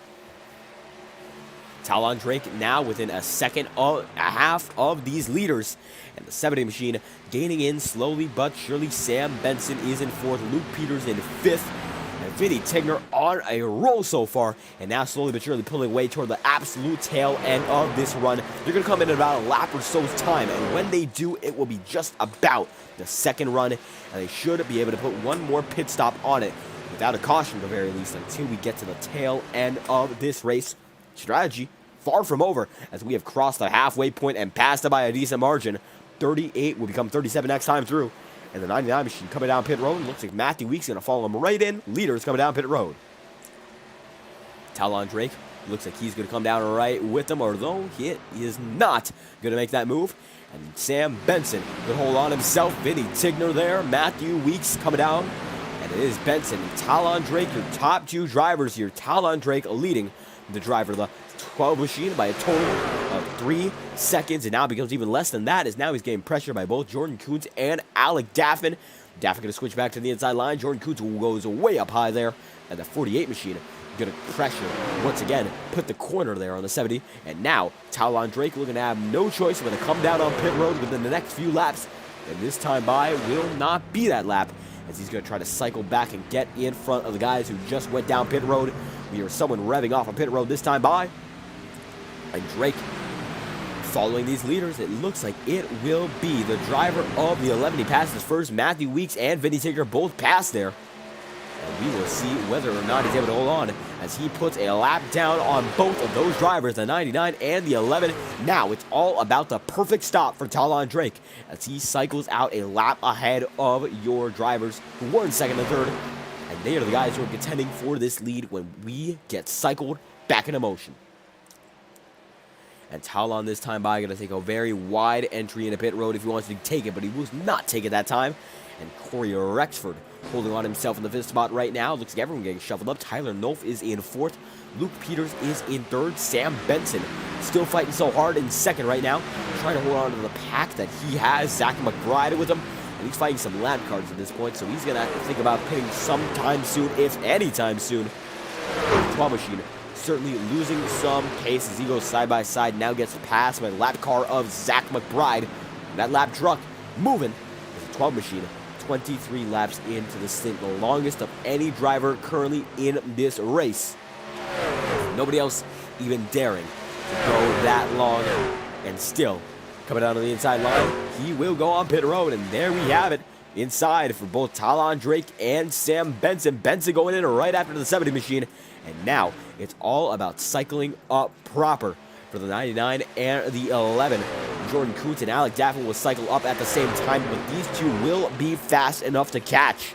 Talon Drake now within a second and a half of these leaders. And the 70 machine gaining in slowly but surely. Sam Benson is in 4th. Luke Peters in 5th. And Vinny Tigner on a roll so far. And now slowly but surely pulling away toward the absolute tail end of this run. They're going to come in about a lap or so's time. And when they do, it will be just about the second run. And they should be able to put one more pit stop on it, without a caution at the very least, until we get to the tail end of this race. Strategy far from over, as we have crossed the halfway point and passed it by a decent margin. 38 will become 37 next time through. And the 99 machine coming down pit road. Looks like Matthew Weeks going to follow him right in. Leaders coming down pit road. Talon Drake looks like he's going to come down right with him, although he is not going to make that move. And Sam Benson could hold on himself. Vinny Tigner there. Matthew Weeks coming down. And it is Benson and Talon Drake, your top 2 drivers here. Talon Drake leading the driver of the 12 machine by a total of 3 seconds, and now it becomes even less than that, as now he's getting pressure by both Jordan Coots and Alec Daffin. Daffin going to switch back to the inside line. Jordan Coots goes way up high there, and the 48 machine going to pressure once again, put the corner there on the 70, and now Talon Drake looking to have no choice but to come down on pit road within the next few laps, and this time by will not be that lap, as he's going to try to cycle back and get in front of the guys who just went down pit road. We hear someone revving off a pit road this time by. And Drake following these leaders. It looks like it will be the driver of the 11. He passes first. Matthew Weeks and Vinny Tigger both pass there. And we will see whether or not he's able to hold on as he puts a lap down on both of those drivers, the 99 and the 11. Now it's all about the perfect stop for Talon Drake as he cycles out a lap ahead of your drivers who were in second and third. And they are the guys who are contending for this lead when we get cycled back into motion. And Talon this time by going to take a very wide entry into pit road if he wants to take it, but he will not take it that time. And Corey Rexford holding on himself in the fifth spot right now. Looks like everyone getting shuffled up. Tyler Nolf is in fourth. Luke Peters is in third. Sam Benson still fighting so hard in second right now. Trying to hold on to the pack that he has. Zach McBride with him. And he's fighting some lap cards at this point, so he's going to have to think about pitting sometime soon, if anytime soon. 12 machine certainly losing some pace as he goes side by side. Now gets passed by the lap car of Zach McBride. And that lap truck moving as the 12 machine 23 laps into the stint, the longest of any driver currently in this race. Nobody else even daring to go that long, and still coming down to the inside line, he will go on pit road, and there we have it. Inside for both Talon Drake and Sam Benson. Benson going in right after the 70 machine, and now it's all about cycling up proper for the 99 and the 11. Jordan Coots and Alec Daffin will cycle up at the same time, but these two will be fast enough to catch.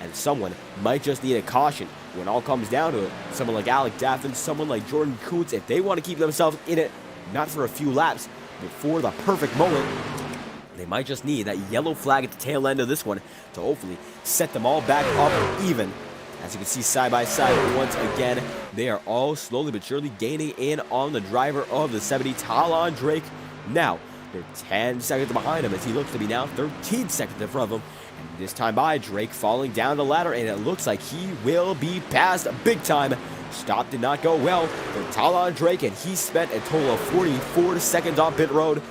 And someone might just need a caution when all comes down to it. Someone like Alec Daffin, someone like Jordan Coots, if they want to keep themselves in it, not for a few laps, but for the perfect moment, they might just need that yellow flag at the tail end of this one to hopefully set them all back up even. As you can see side by side once again, they are all slowly but surely gaining in on the driver of the 70, Talon Drake. Now, they're 10 seconds behind him as he looks to be now 13 seconds in front of him. And this time by, Drake falling down the ladder, and it looks like he will be passed big time. Stop did not go well for Talon Drake, and he spent a total of 44 seconds on pit road.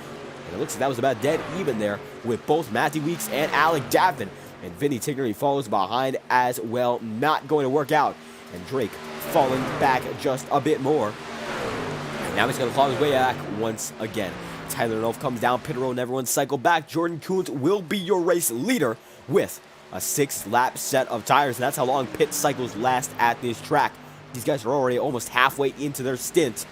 And it looks like that was about dead even there with both Matthew Weeks and Alec Daffin. And Vinny Tigger, he follows behind as well. Not going to work out. And Drake falling back just a bit more. And now he's going to claw his way back once again. Tyler Nolf comes down pit road and everyone cycle back. Jordan Coots will be your race leader with a 6-lap set of tires. And that's how long pit cycles last at this track. These guys are already almost halfway into their stint.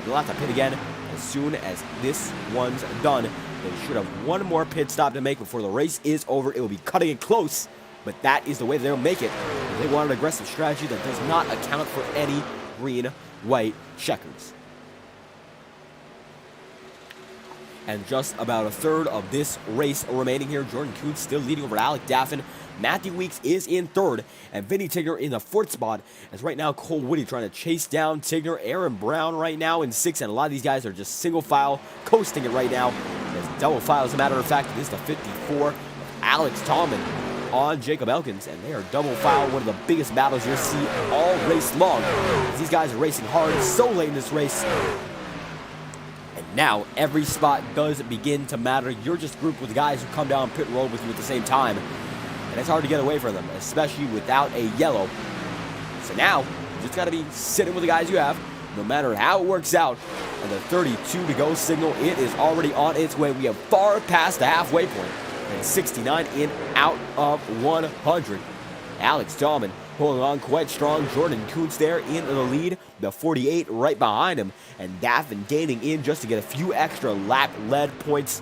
They'll have to pit again as soon as this one's done. They should have one more pit stop to make before the race is over. It will be cutting it close, but that is the way they'll make it. They want an aggressive strategy that does not account for any green-white checkers. And just about a third of this race remaining here. Jordan Coots still leading over Alec Daffin. Matthew Weeks is in third, and Vinny Tigger in the fourth spot. As right now, Cole Woody trying to chase down Tigger. Aaron Brown right now in sixth, and a lot of these guys are just single file, coasting it right now. As double file, as a matter of fact, this is the 54 of Alex Tallman on Jacob Elkins, and they are double file, one of the biggest battles you'll see all race long. As these guys are racing hard so late in this race. And now every spot does begin to matter. You're just grouped with guys who come down pit road with you at the same time. And it's hard to get away from them, especially without a yellow. So now, you just got to be sitting with the guys you have, no matter how it works out. And the 32 to go signal, it is already on its way. We have far past the halfway point. And 69 in out of 100. Alex Tallman holding on quite strong. Jordan Coots there in the lead. The 48 right behind him. And Daffin gaining in just to get a few extra lap lead points.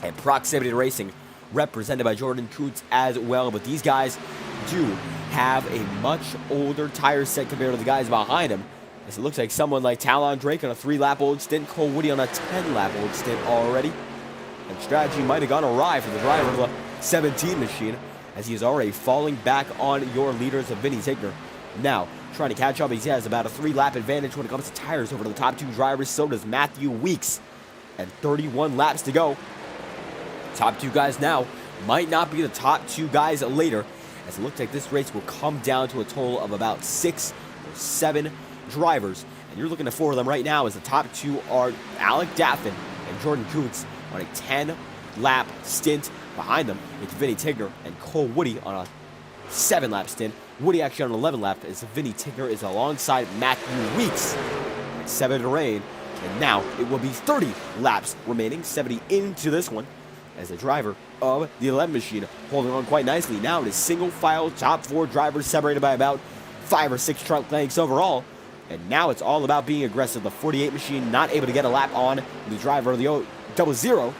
And Proximity Racing represented by Jordan Coots as well. But these guys do have a much older tire set compared to the guys behind him. As it looks like someone like Talon Drake on a 3-lap old stint. Cole Woody on a 10-lap old stint already. And strategy might have gone awry for the driver of the 17 machine, as he is already falling back on your leaders of Vinny Tigger. Now, trying to catch up, he has about a 3-lap advantage when it comes to tires over the top 2 drivers. So does Matthew Weeks. And 31 laps to go. Top 2 guys now might not be the top 2 guys later, as it looks like this race will come down to a total of about 6 or 7 drivers. And you're looking at 4 of them right now, as the top 2 are Alec Daffin and Jordan Coots on a 10-lap stint. Behind them, it's Vinny Tigger and Cole Woody on a 7-lap stint. Woody actually on 11 lap as Vinny Tigner is alongside Matthew Weeks. 7 to rain, and now it will be 30 laps remaining, 70 into this one, as the driver of the 11 machine holding on quite nicely. Now it is single file top 4 drivers separated by about 5 or 6 truck lengths overall, and now it's all about being aggressive. The 48 machine not able to get a lap on the driver of the 00,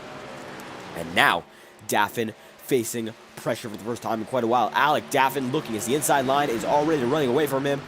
and now Daffin facing pressure for the first time in quite a while. Alec Daffin looking as the inside line is already running away from him.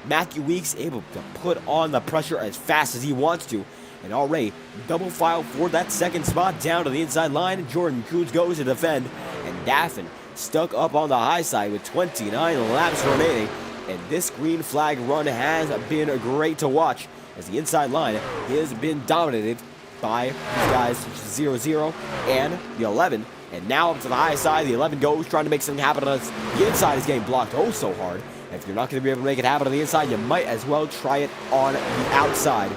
Matthew Weeks able to put on the pressure as fast as he wants to. And already double file for that second spot down to the inside line. Jordan Coons goes to defend. And Daffin stuck up on the high side with 29 laps remaining. And this green flag run has been great to watch, as the inside line has been dominated by these guys such as 00 and the 11. And now up to the high side, the 11 goes, trying to make something happen on us. The inside is getting blocked oh so hard. If you're not going to be able to make it happen on the inside, you might as well try it on the outside.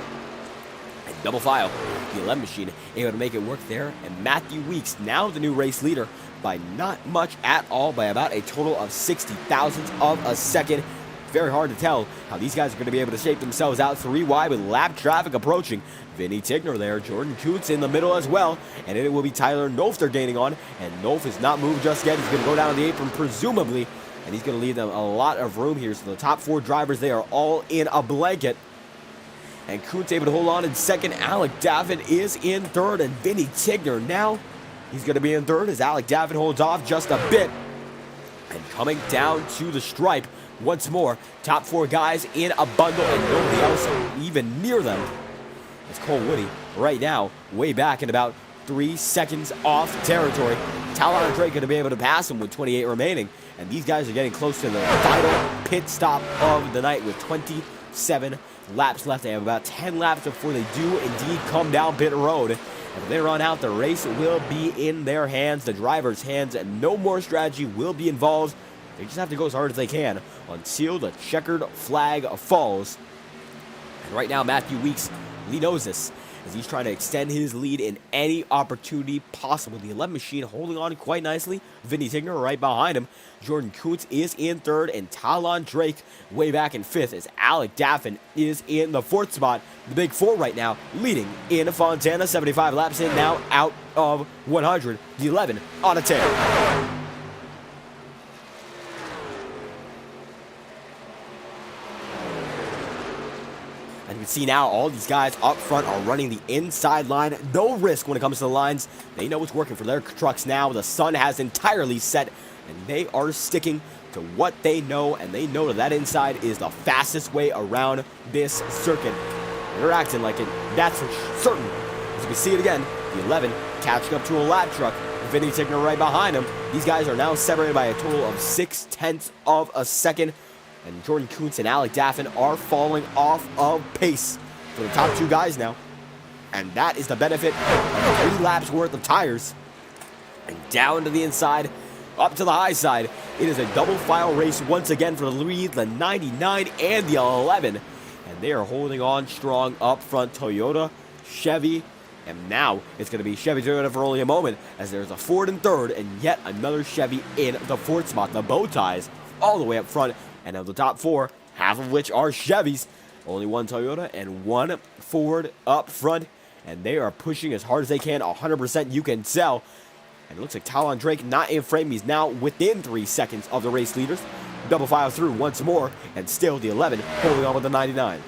And double file, the 11 machine able to make it work there. And Matthew Weeks, now the new race leader, by not much at all, by about a total of 60 thousandths of a second. Very hard to tell how these guys are going to be able to shape themselves out 3 wide with lap traffic approaching. Vinny Tigner there, Jordan Coots in the middle as well, and it will be Tyler Nolf they're gaining on, and Nolf has not moved just yet. He's going to go down the apron presumably, and he's going to leave them a lot of room here. So the top 4 drivers, they are all in a blanket, and Coots able to hold on in second. Alec Daffin is in third, and Vinny Tigner now, he's going to be in third as Alec Daffin holds off just a bit, and coming down to the stripe once more, top 4 guys in a bundle and nobody else even near them. It's Cole Woody right now, way back in about 3 seconds off territory. Talon Drake going to be able to pass him with 28 remaining. And these guys are getting close to the final pit stop of the night with 27 laps left. They have about 10 laps before they do indeed come down pit road. If they run out, the race will be in their hands, the driver's hands, and no more strategy will be involved. They just have to go as hard as they can until the checkered flag falls. And right now, Matthew Weeks, he knows this, as he's trying to extend his lead in any opportunity possible. The 11 machine holding on quite nicely. Vinny Tigner right behind him. Jordan Coots is in third, and Talon Drake way back in 5th, as Alec Daffin is in the 4th spot. The big 4 right now leading in Fontana. 75 laps in now, out of 100. The 11 on a tear. And you can see now all these guys up front are running the inside line. No risk when it comes to the lines. They know what's working for their trucks now. The sun has entirely set, and they are sticking to what they know, and they know that that inside is the fastest way around this circuit. They're acting like it. That's for certain. As you can see it again, the 11 catching up to a lap truck. Vinny Tigner right behind him. These guys are now separated by a total of 0.6 of a second. And Jordan Coots and Alec Daffin are falling off of pace for the top 2 guys now. And that is the benefit of 3 laps worth of tires. And down to the inside, up to the high side. It is a double file race once again for the lead, the 99 and the 11. And they are holding on strong up front. Toyota, Chevy, and now it's going to be Chevy Toyota for only a moment, as there's a Ford in third and yet another Chevy in the 4th spot. The bow ties all the way up front. And of the top 4, half of which are Chevys, only 1 Toyota and 1 Ford up front. And they are pushing as hard as they can, 100% you can tell. And it looks like Talon Drake not in frame. He's now within 3 seconds of the race leaders. Double file through once more, and still the 11 holding on with the 99.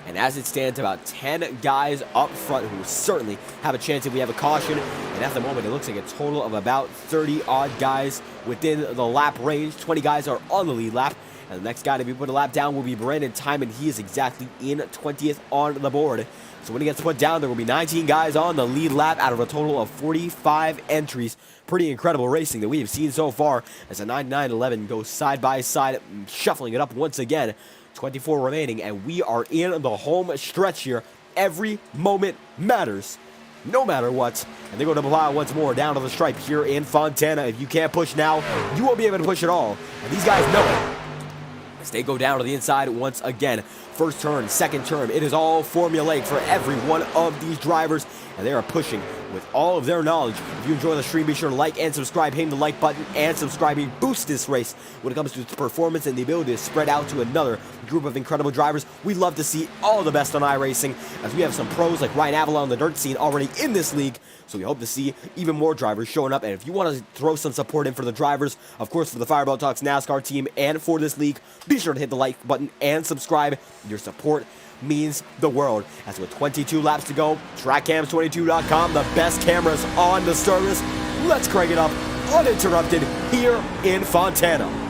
And as it stands, about 10 guys up front who certainly have a chance if we have a caution. And at the moment, it looks like a total of about 30-odd guys within the lap range. 20 guys are on the lead lap. And the next guy to be put a lap down will be Brandon Timon. He is exactly in 20th on the board. So when he gets put down, there will be 19 guys on the lead lap out of a total of 45 entries. Pretty incredible racing that we have seen so far, as the 99-11 goes side by side, shuffling it up once again. 24 remaining, and we are in the home stretch here. Every moment matters, no matter what. And they go double file once more down to the stripe here in Fontana. If you can't push now, you won't be able to push at all. And these guys know it, as they go down to the inside once again. First turn, second turn, it is all formulaic for every one of these drivers, and they are pushing with all of their knowledge. If you enjoy the stream, be sure to like and subscribe, hitting the like button and subscribing boosts this race when it comes to its performance and the ability to spread out to another group of incredible drivers. We love to see all the best on iRacing, as we have some pros like Ryan Avalon on the dirt scene already in this league, so we hope to see even more drivers showing up. And if you want to throw some support in for the drivers, of course for the Fireball Talks NASCAR team and for this league, be sure to hit the like button and subscribe. Your support means the world. As with 22 laps to go, TrackCams22.com, the best cameras on the service. Let's crank it up uninterrupted here in Fontana.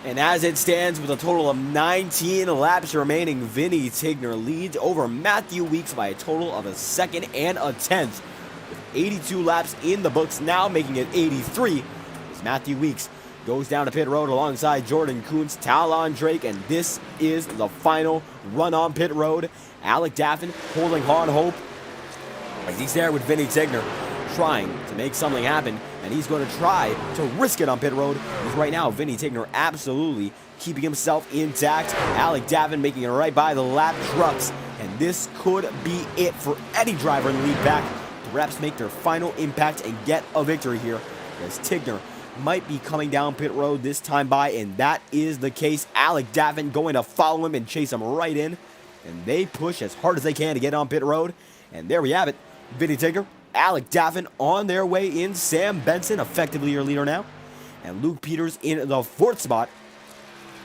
And as it stands with a total of 19 laps remaining, Vinny Tigner leads over Matthew Weeks by a total of a second and a tenth. With 82 laps in the books, now making it 83, as Matthew Weeks goes down to pit road alongside Jordan Kuntz, Talon Drake, and this is the final run on pit road. Alec Daffin holding on hope as he's there with Vinny Tigner, trying to make something happen, and he's going to try to risk it on pit road. Because right now, Vinny Tigner absolutely keeping himself intact. Alec Davin making it right by the lap trucks, and this could be it for any driver in the lead pack to perhaps make their final impact and get a victory here, as Tigner might be coming down pit road this time by, and that is the case. Alec Davin going to follow him and chase him right in, and they push as hard as they can to get on pit road, and there we have it. Vinny Tigner, Alec Daffin on their way in. Sam Benson, effectively your leader now. And Luke Peters in the fourth spot,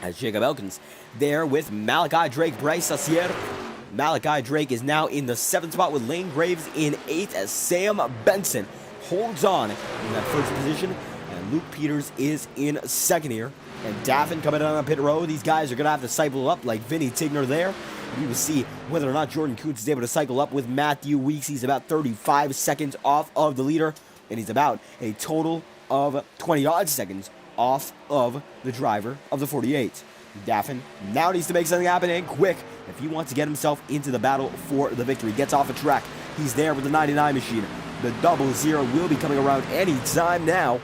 as Jacob Elkins there with Malachi Drake, Bryce Sassier. Malachi Drake is now in the seventh spot with Lane Graves in eighth, as Sam Benson holds on in that first position. And Luke Peters is in second here. And Daffin coming down on pit road. These guys are going to have to cycle up like Vinny Tigner there. We will see whether or not Jordan Kuntz is able to cycle up with Matthew Weeks. He's about 35 seconds off of the leader, and he's about a total of 20-odd seconds off of the driver of the 48. Daffin now needs to make something happen, and quick, if he wants to get himself into the battle for the victory. Gets off a track. He's there with the 99 machine. The 00 will be coming around any time now,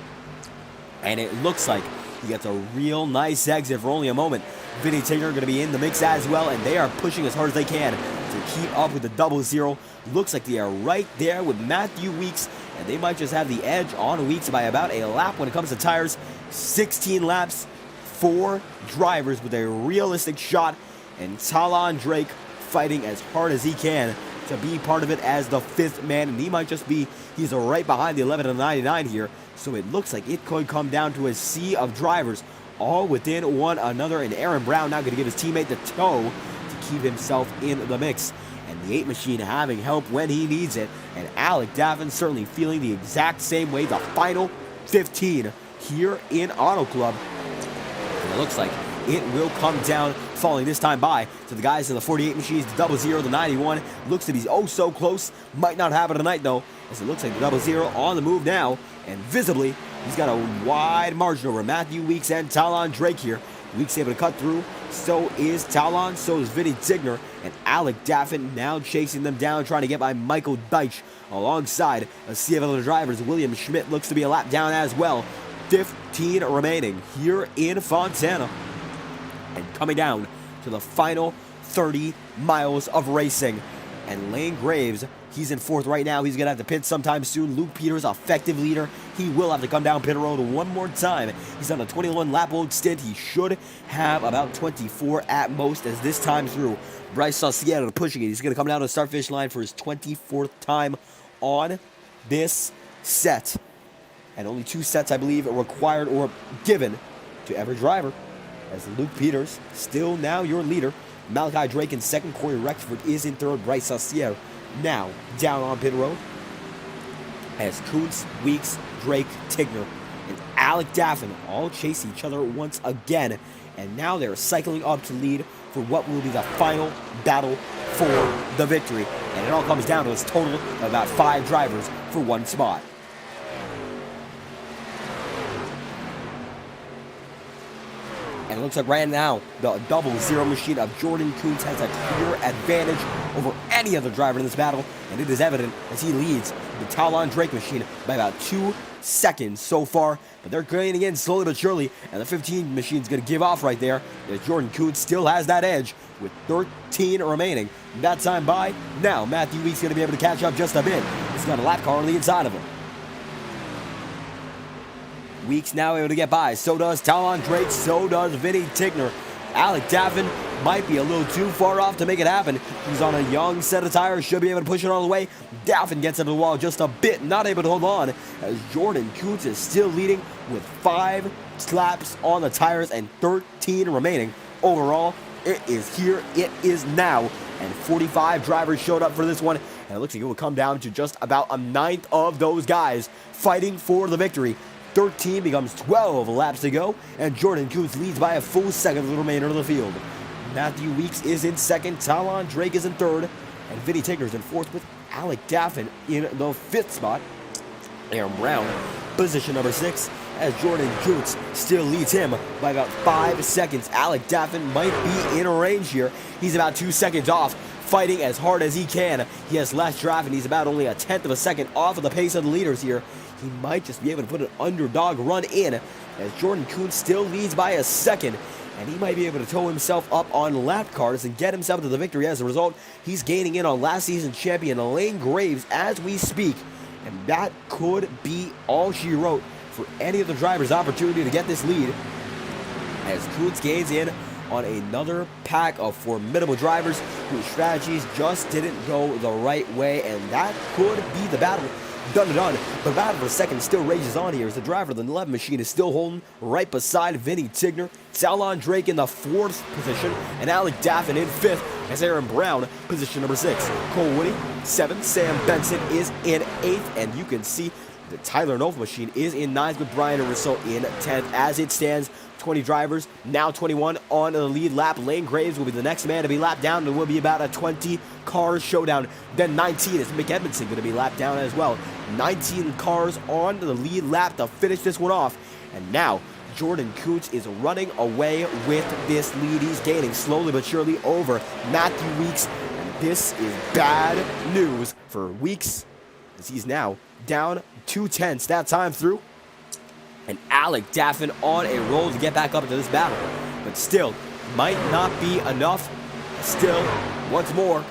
and it looks like he gets a real nice exit for only a moment. Vinny Tigner going to be in the mix as well, and they are pushing as hard as they can to keep up with the 00. Looks like they are right there with Matthew Weeks and they might just have the edge on Weeks by about a lap when it comes to tires. 16 laps, 4 drivers with a realistic shot, and Talon Drake fighting as hard as he can to be part of it as the 5th man, and he might just be, he's right behind the 11 and 99 here, so it looks like it could come down to a sea of drivers all within one another, and Aaron Brown now going to give his teammate the tow to keep himself in the mix, and the 8 machine having help when he needs it, and Alec Daffin certainly feeling the exact same way. The final 15 here in Auto Club, and it looks like it will come down, falling this time by to the guys in the 48 machines, the 00, the 91. Looks to be oh so close. Might not happen tonight though, as it looks like the 00 on the move now, and visibly he's got a wide margin over Matthew Weeks and Talon Drake here. Weeks able to cut through, so is Talon, so is Vinny Tigner, and Alec Daffin now chasing them down, trying to get by Michael Deitch alongside a sea of other drivers. William Schmidt looks to be a lap down as well. 15 remaining here in Fontana. And coming down to the final 30 miles of racing. And Lane Graves, he's in 4th right now. He's going to have to pit sometime soon. Luke Peters, effective leader. He will have to come down pit road one more time. He's on a 21-lap-old stint. He should have about 24 at most as this time through. Bryce Saucier pushing it. He's going to come down to the start-finish line for his 24th time on this set. And only 2 sets, I believe, are required or given to every driver. As Luke Peters, still now your leader. Malachi Drake in 2nd. Corey Rexford is in 3rd. Bryce Saucier now down on pit road. As Kuntz, Weeks, Drake, Tigner, and Alec Daffin all chase each other once again. And now they're cycling up to lead for what will be the final battle for the victory. And it all comes down to this total of about 5 drivers for 1 spot. And it looks like right now, the 00 machine of Jordan Kuntz has a clear advantage over any other driver in this battle, and it is evident as he leads the Talon Drake machine by about 2 seconds so far, but they're gaining in slowly but surely, and the 15 machine's going to give off right there, as Jordan Kuntz still has that edge with 13 remaining. That time by, now Matthew Weeks going to be able to catch up just a bit. He's got a lap car on the inside of him. Weeks now able to get by. So does Talon Drake. So does Vinny Tigner. Alec Daffin might be a little too far off to make it happen. He's on a young set of tires. Should be able to push it all the way. Daffin gets into the wall just a bit. Not able to hold on. As Jordan Kuntz is still leading with 5 laps on the tires and 13 remaining. Overall, it is here. It is now. And 45 drivers showed up for this one. And it looks like it will come down to just about a 9th of those guys fighting for the victory. 13 becomes 12 laps to go, and Jordan Kuntz leads by a full second of the remainder of the field. Matthew Weeks is in 2nd, Talon Drake is in 3rd, and Vinny Tigner is in 4th with Alec Daffin in the 5th spot. Aaron Brown, position number 6, as Jordan Kuntz still leads him by about 5 seconds. Alec Daffin might be in range here. He's about 2 seconds off, fighting as hard as he can. He has less drive, and he's about only a 1/10 of a second off of the pace of the leaders here. He might just be able to put an underdog run in, as Jordan Kuntz still leads by a second, and he might be able to tow himself up on lap cars and get himself to the victory. As a result, he's gaining in on last season's champion Lane Graves as we speak, and that could be all she wrote for any of the drivers' opportunity to get this lead, as Kuntz gains in on another pack of formidable drivers whose strategies just didn't go the right way, and that could be the battle. Done. But the battle for second still rages on here as the driver of the 11 machine is still holding right beside Vinny Tigner. Talon Drake in the 4th position, and Alec Daffin in 5th as Aaron Brown, position number 6. Cole Woody, 7th. Sam Benson is in 8th, and you can see the Tyler Nova machine is in 9th with Brian Russo in 10th. As it stands, 20 drivers, now 21 on the lead lap. Lane Graves will be the next man to be lapped down. There will be about a 20-car showdown. Then 19 is Mick Edmondson going to be lapped down as well. 19 cars on the lead lap to finish this one off. And now, Jordan Kuntz is running away with this lead. He's gaining slowly but surely over Matthew Weeks. And this is bad news for Weeks, as he's now down 2/10 that time through. And Alec Daffin on a roll to get back up into this battle. But still, might not be enough. Still, once more,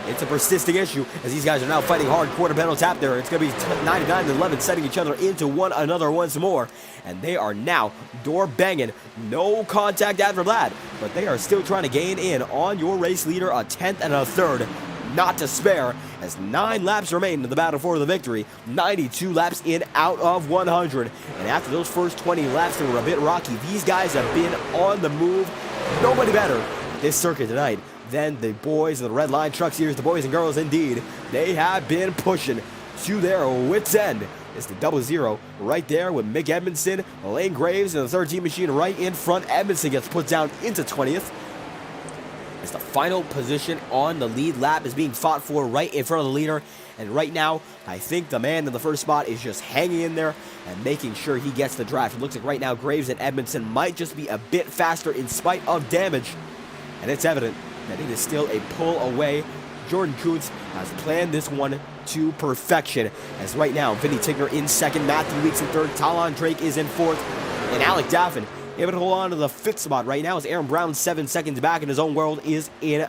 It's a persisting issue as these guys are now fighting hard. Quarter panel tap there. It's going to be 99 and 11, setting each other into one another once more. And they are now door banging. No contact after that, but they are still trying to gain in on your race leader, a 10th and a 3rd. Not to spare, as 9 laps remain in the battle for the victory. 92 laps in out of 100. And after those first 20 laps that were a bit rocky, these guys have been on the move. Nobody better at this circuit tonight than the boys of the Redline truck series, the boys and girls indeed. They have been pushing to their wits' end. It's the 00 right there with Mick Edmondson, Lane Graves, and the 13 machine right in front. Edmondson gets put down into 20th. As the final position on the lead lap is being fought for right in front of the leader. And right now, I think the man in the first spot is just hanging in there and making sure he gets the draft. It looks like right now Graves and Edmondson might just be a bit faster in spite of damage. And it's evident that it is still a pull away. Jordan Kuntz has planned this one to perfection. As right now, Vinny Tigner in second, Matthew Weeks in third, Talon Drake is in fourth, and Alec Daffin able to hold on to the 5th spot right now as Aaron Brown 7 seconds back in his own world is in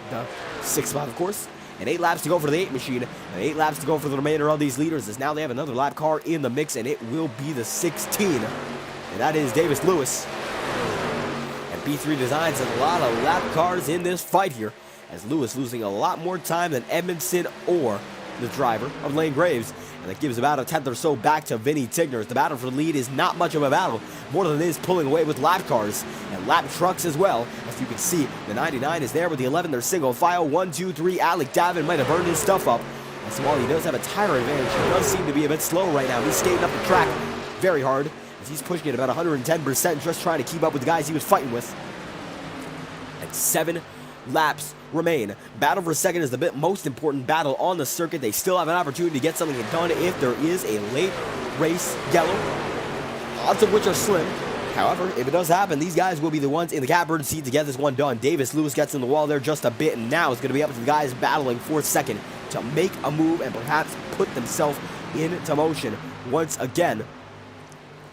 the 6th spot, of course. And 8 laps to go for the 8 machine, and 8 laps to go for the remainder of these leaders, as now they have another lap car in the mix, and it will be the 16. And that is Davis Lewis. And B3 Designs has a lot of lap cars in this fight here, as Lewis losing a lot more time than Edmondson or the driver of Lane Graves. And that gives about a 10th or so back to Vinny Tigner. The battle for the lead is not much of a battle, more than it is pulling away with lap cars and lap trucks as well. As you can see, the 99 is there with the 11. They're single file. 1, 2, 3. Alec Davin might have burned his stuff up. And so while he does have a tire advantage, he does seem to be a bit slow right now. He's skating up the track very hard as he's pushing it about 110%, just trying to keep up with the guys he was fighting with. And 7 laps remain. Battle for second is the most important battle on the circuit. They still have an opportunity to get something done if there is a late race yellow, odds of which are slim. However, if it does happen, these guys will be the ones in the catbird seat to get this one done. Davis Lewis gets in the wall there just a bit, and now it's going to be up to the guys battling for second to make a move and perhaps put themselves into motion once again.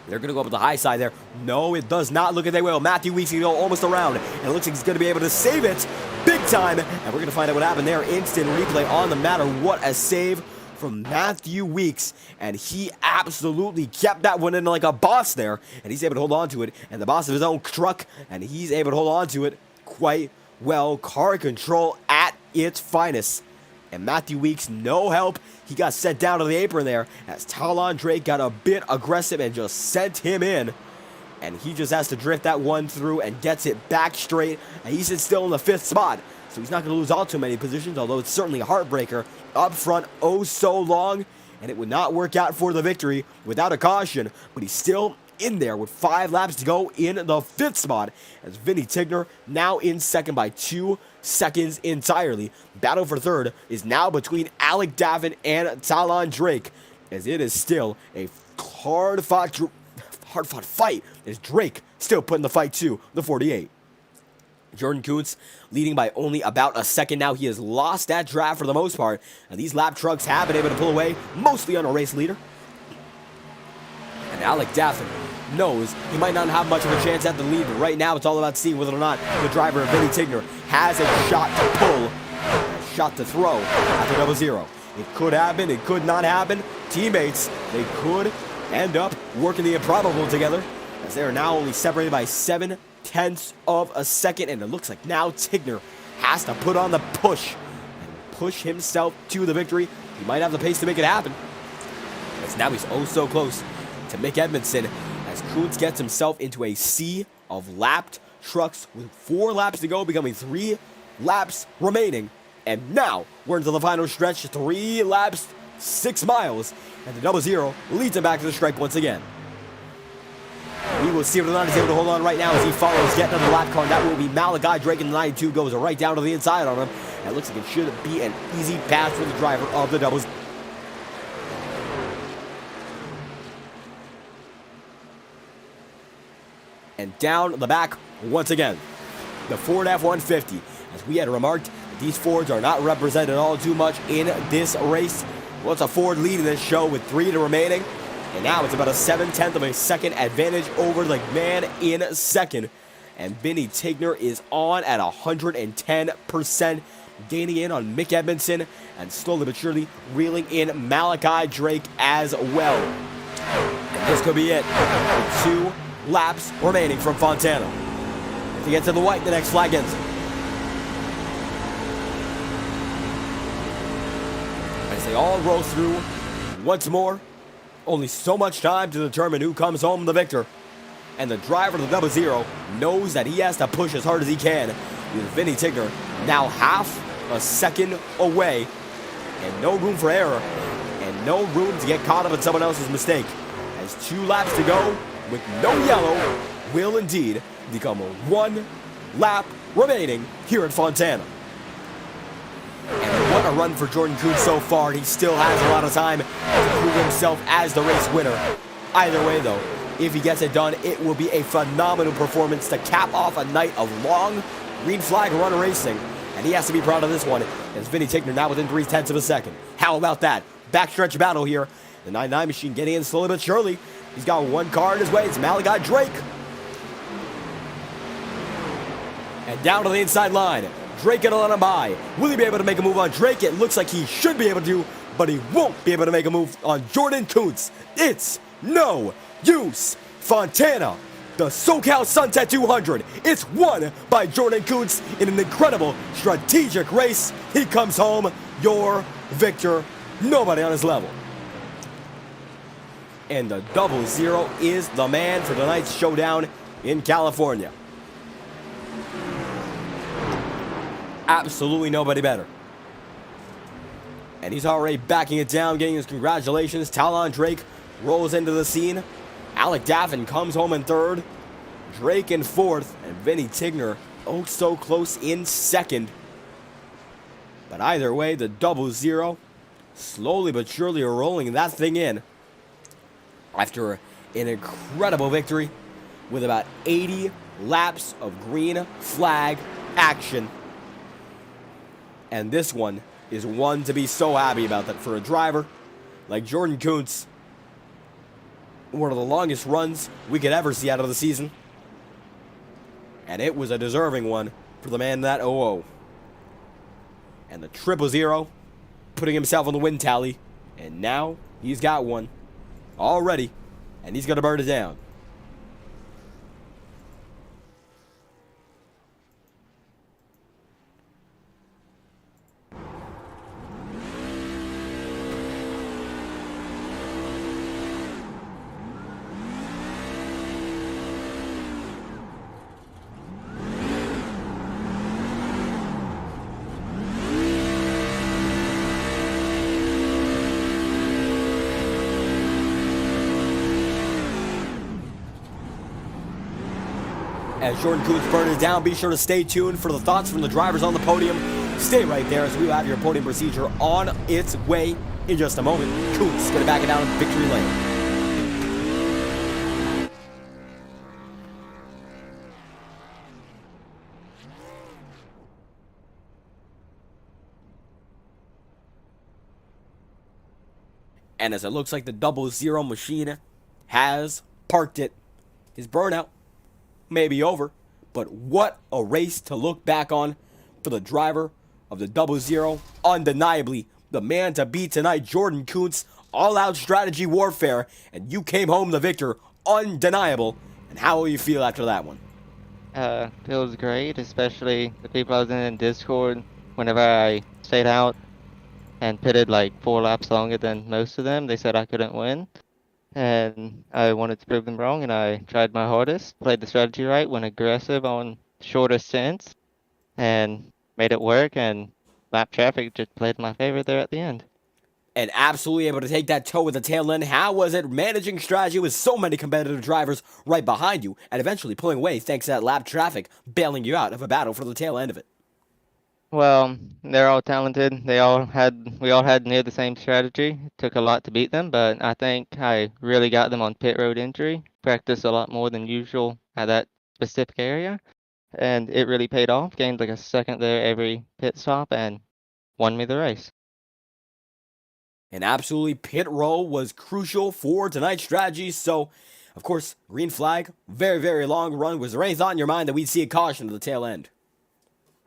They're going to go up with the high side there. No, it does not look like they will. Matthew Weeks can go almost around, and it looks like he's going to be able to save it big time. And we're going to find out what happened there. Instant replay on the matter. What a save from Matthew Weeks. And he absolutely kept that one in like a boss there. And he's able to hold on to it. And the boss of his own truck, and he's able to hold on to it quite well. Car control at its finest. And Matthew Weeks, no help. He got sent down to the apron there as Talon Drake got a bit aggressive and just sent him in. And he just has to drift that one through and gets it back straight. And he's still in the 5th spot. So he's not going to lose all too many positions, although it's certainly a heartbreaker. Up front, oh so long. And it would not work out for the victory without a caution. But he's still in there with 5 laps to go in the 5th spot. As Vinny Tigner now in second by 2 seconds entirely. Battle for third is now between Alec Davin and Talon Drake, as it is still a hard-fought fight, as Drake still putting the fight to the 48. Jordan Kuntz leading by only about a second now. He has lost that draft for the most part, and these lap trucks have been able to pull away, mostly on a race leader. And Alec Davin knows he might not have much of a chance at the lead, but right now it's all about seeing whether or not the driver of Vinny Tigner has a shot to pull, a shot to throw at the 00. It could happen, it could not happen. Teammates, they could end up working the improbable together, as they are now only separated by 0.7 of a second, and it looks like now Tigner has to put on the push and push himself to the victory. He might have the pace to make it happen, as now he's oh so close to Mick Edmondson, as Kuntz gets himself into a sea of lapped trucks with 4 laps to go, becoming 3 laps remaining. And now we're into the final stretch, 3 laps, 6 miles, and the 00 leads him back to the stripe once again. We will see what the is able to hold on right now as he follows yet another lap car. That will be Malachi Drake, and the 92 goes right down to the inside on him. And it looks like it should be an easy pass for the driver of the 00. And down the back once again, the Ford F-150. As we had remarked, these Fords are not represented all too much in this race. Well, it's a Ford lead in this show with 3 remaining. And now it's about a 0.7 of a second advantage over the man in second. And Vinny Tigner is on at 110%. gaining in on Mick Edmondson, and slowly but surely reeling in Malachi Drake as well. And this could be it, with 2 laps remaining from Fontana. If he gets to the white, the next flag ends it. As they all roll through once more, only so much time to determine who comes home the victor. And the driver of the 00 knows that he has to push as hard as he can, with Vinny Tigner now half a second away, and no room for error, and no room to get caught up in someone else's mistake, as 2 laps to go with no yellow will indeed become 1 lap remaining here at Fontana. And what a run for Jordan Kuntz so far. He still has a lot of time to prove himself as the race winner. Either way, though, if he gets it done, it will be a phenomenal performance to cap off a night of long green flag run racing. And he has to be proud of this one, as Vinny Tigner now within 0.3 of a second. How about that? Backstretch battle here. The 99 machine getting in slowly but surely. He's got 1 car in his way. It's Malachi Drake. And down to the inside line. Drake gonna let him by. Will he be able to make a move on Drake? It looks like he should be able to, but he won't be able to make a move on Jordan Kuntz. It's no use. Fontana, the SoCal Sunset 200. It's won by Jordan Kuntz in an incredible strategic race. He comes home your victor. Nobody on his level. And the 00 is the man for tonight's showdown in California. Absolutely nobody better. And he's already backing it down, getting his congratulations. Talon Drake rolls into the scene. Alec Daffin comes home in 3rd. Drake in 4th. And Vinny Tigner, oh so close, in 2nd. But either way, the 00 slowly but surely rolling that thing in after an incredible victory with about 80 laps of green flag action. And this one is one to be so happy about, that for a driver like Jordan Kuntz, one of the longest runs we could ever see out of the season. And it was a deserving one for the man that 00. And the 000 putting himself on the win tally. And now he's got one already, and he's going to burn it down. As Jordan Kuntz burns it down, be sure to stay tuned for the thoughts from the drivers on the podium. Stay right there, as we will have your podium procedure on its way in just a moment. Kuntz going to back it down in victory lane. And as it looks like the 00 machine has parked it, his burnout may be over, but what a race to look back on for the driver of the 00. Undeniably the man to beat tonight, Jordan Kuntz. All-out strategy warfare, and you came home the victor. Undeniable. And how will you feel after that one? Feels great, especially the people I was in Discord. Whenever I stayed out and pitted like 4 laps longer than most of them, they said I couldn't win. And I wanted to prove them wrong, and I tried my hardest, played the strategy right, went aggressive on shorter stints, and made it work, and lap traffic just played my favor there at the end. And absolutely able to take that toe with the tail end. How was it managing strategy with so many competitive drivers right behind you, and eventually pulling away thanks to that lap traffic bailing you out of a battle for the tail end of it? Well, they're all talented. We all had near the same strategy. It took a lot to beat them, but I think I really got them on pit road injury. Practiced a lot more than usual at that specific area, and it really paid off. Gained like a second there every pit stop and won me the race. And absolutely, pit roll was crucial for tonight's strategy. So, of course, green flag, very, very long run. Was there any thought in your mind that we'd see a caution at the tail end?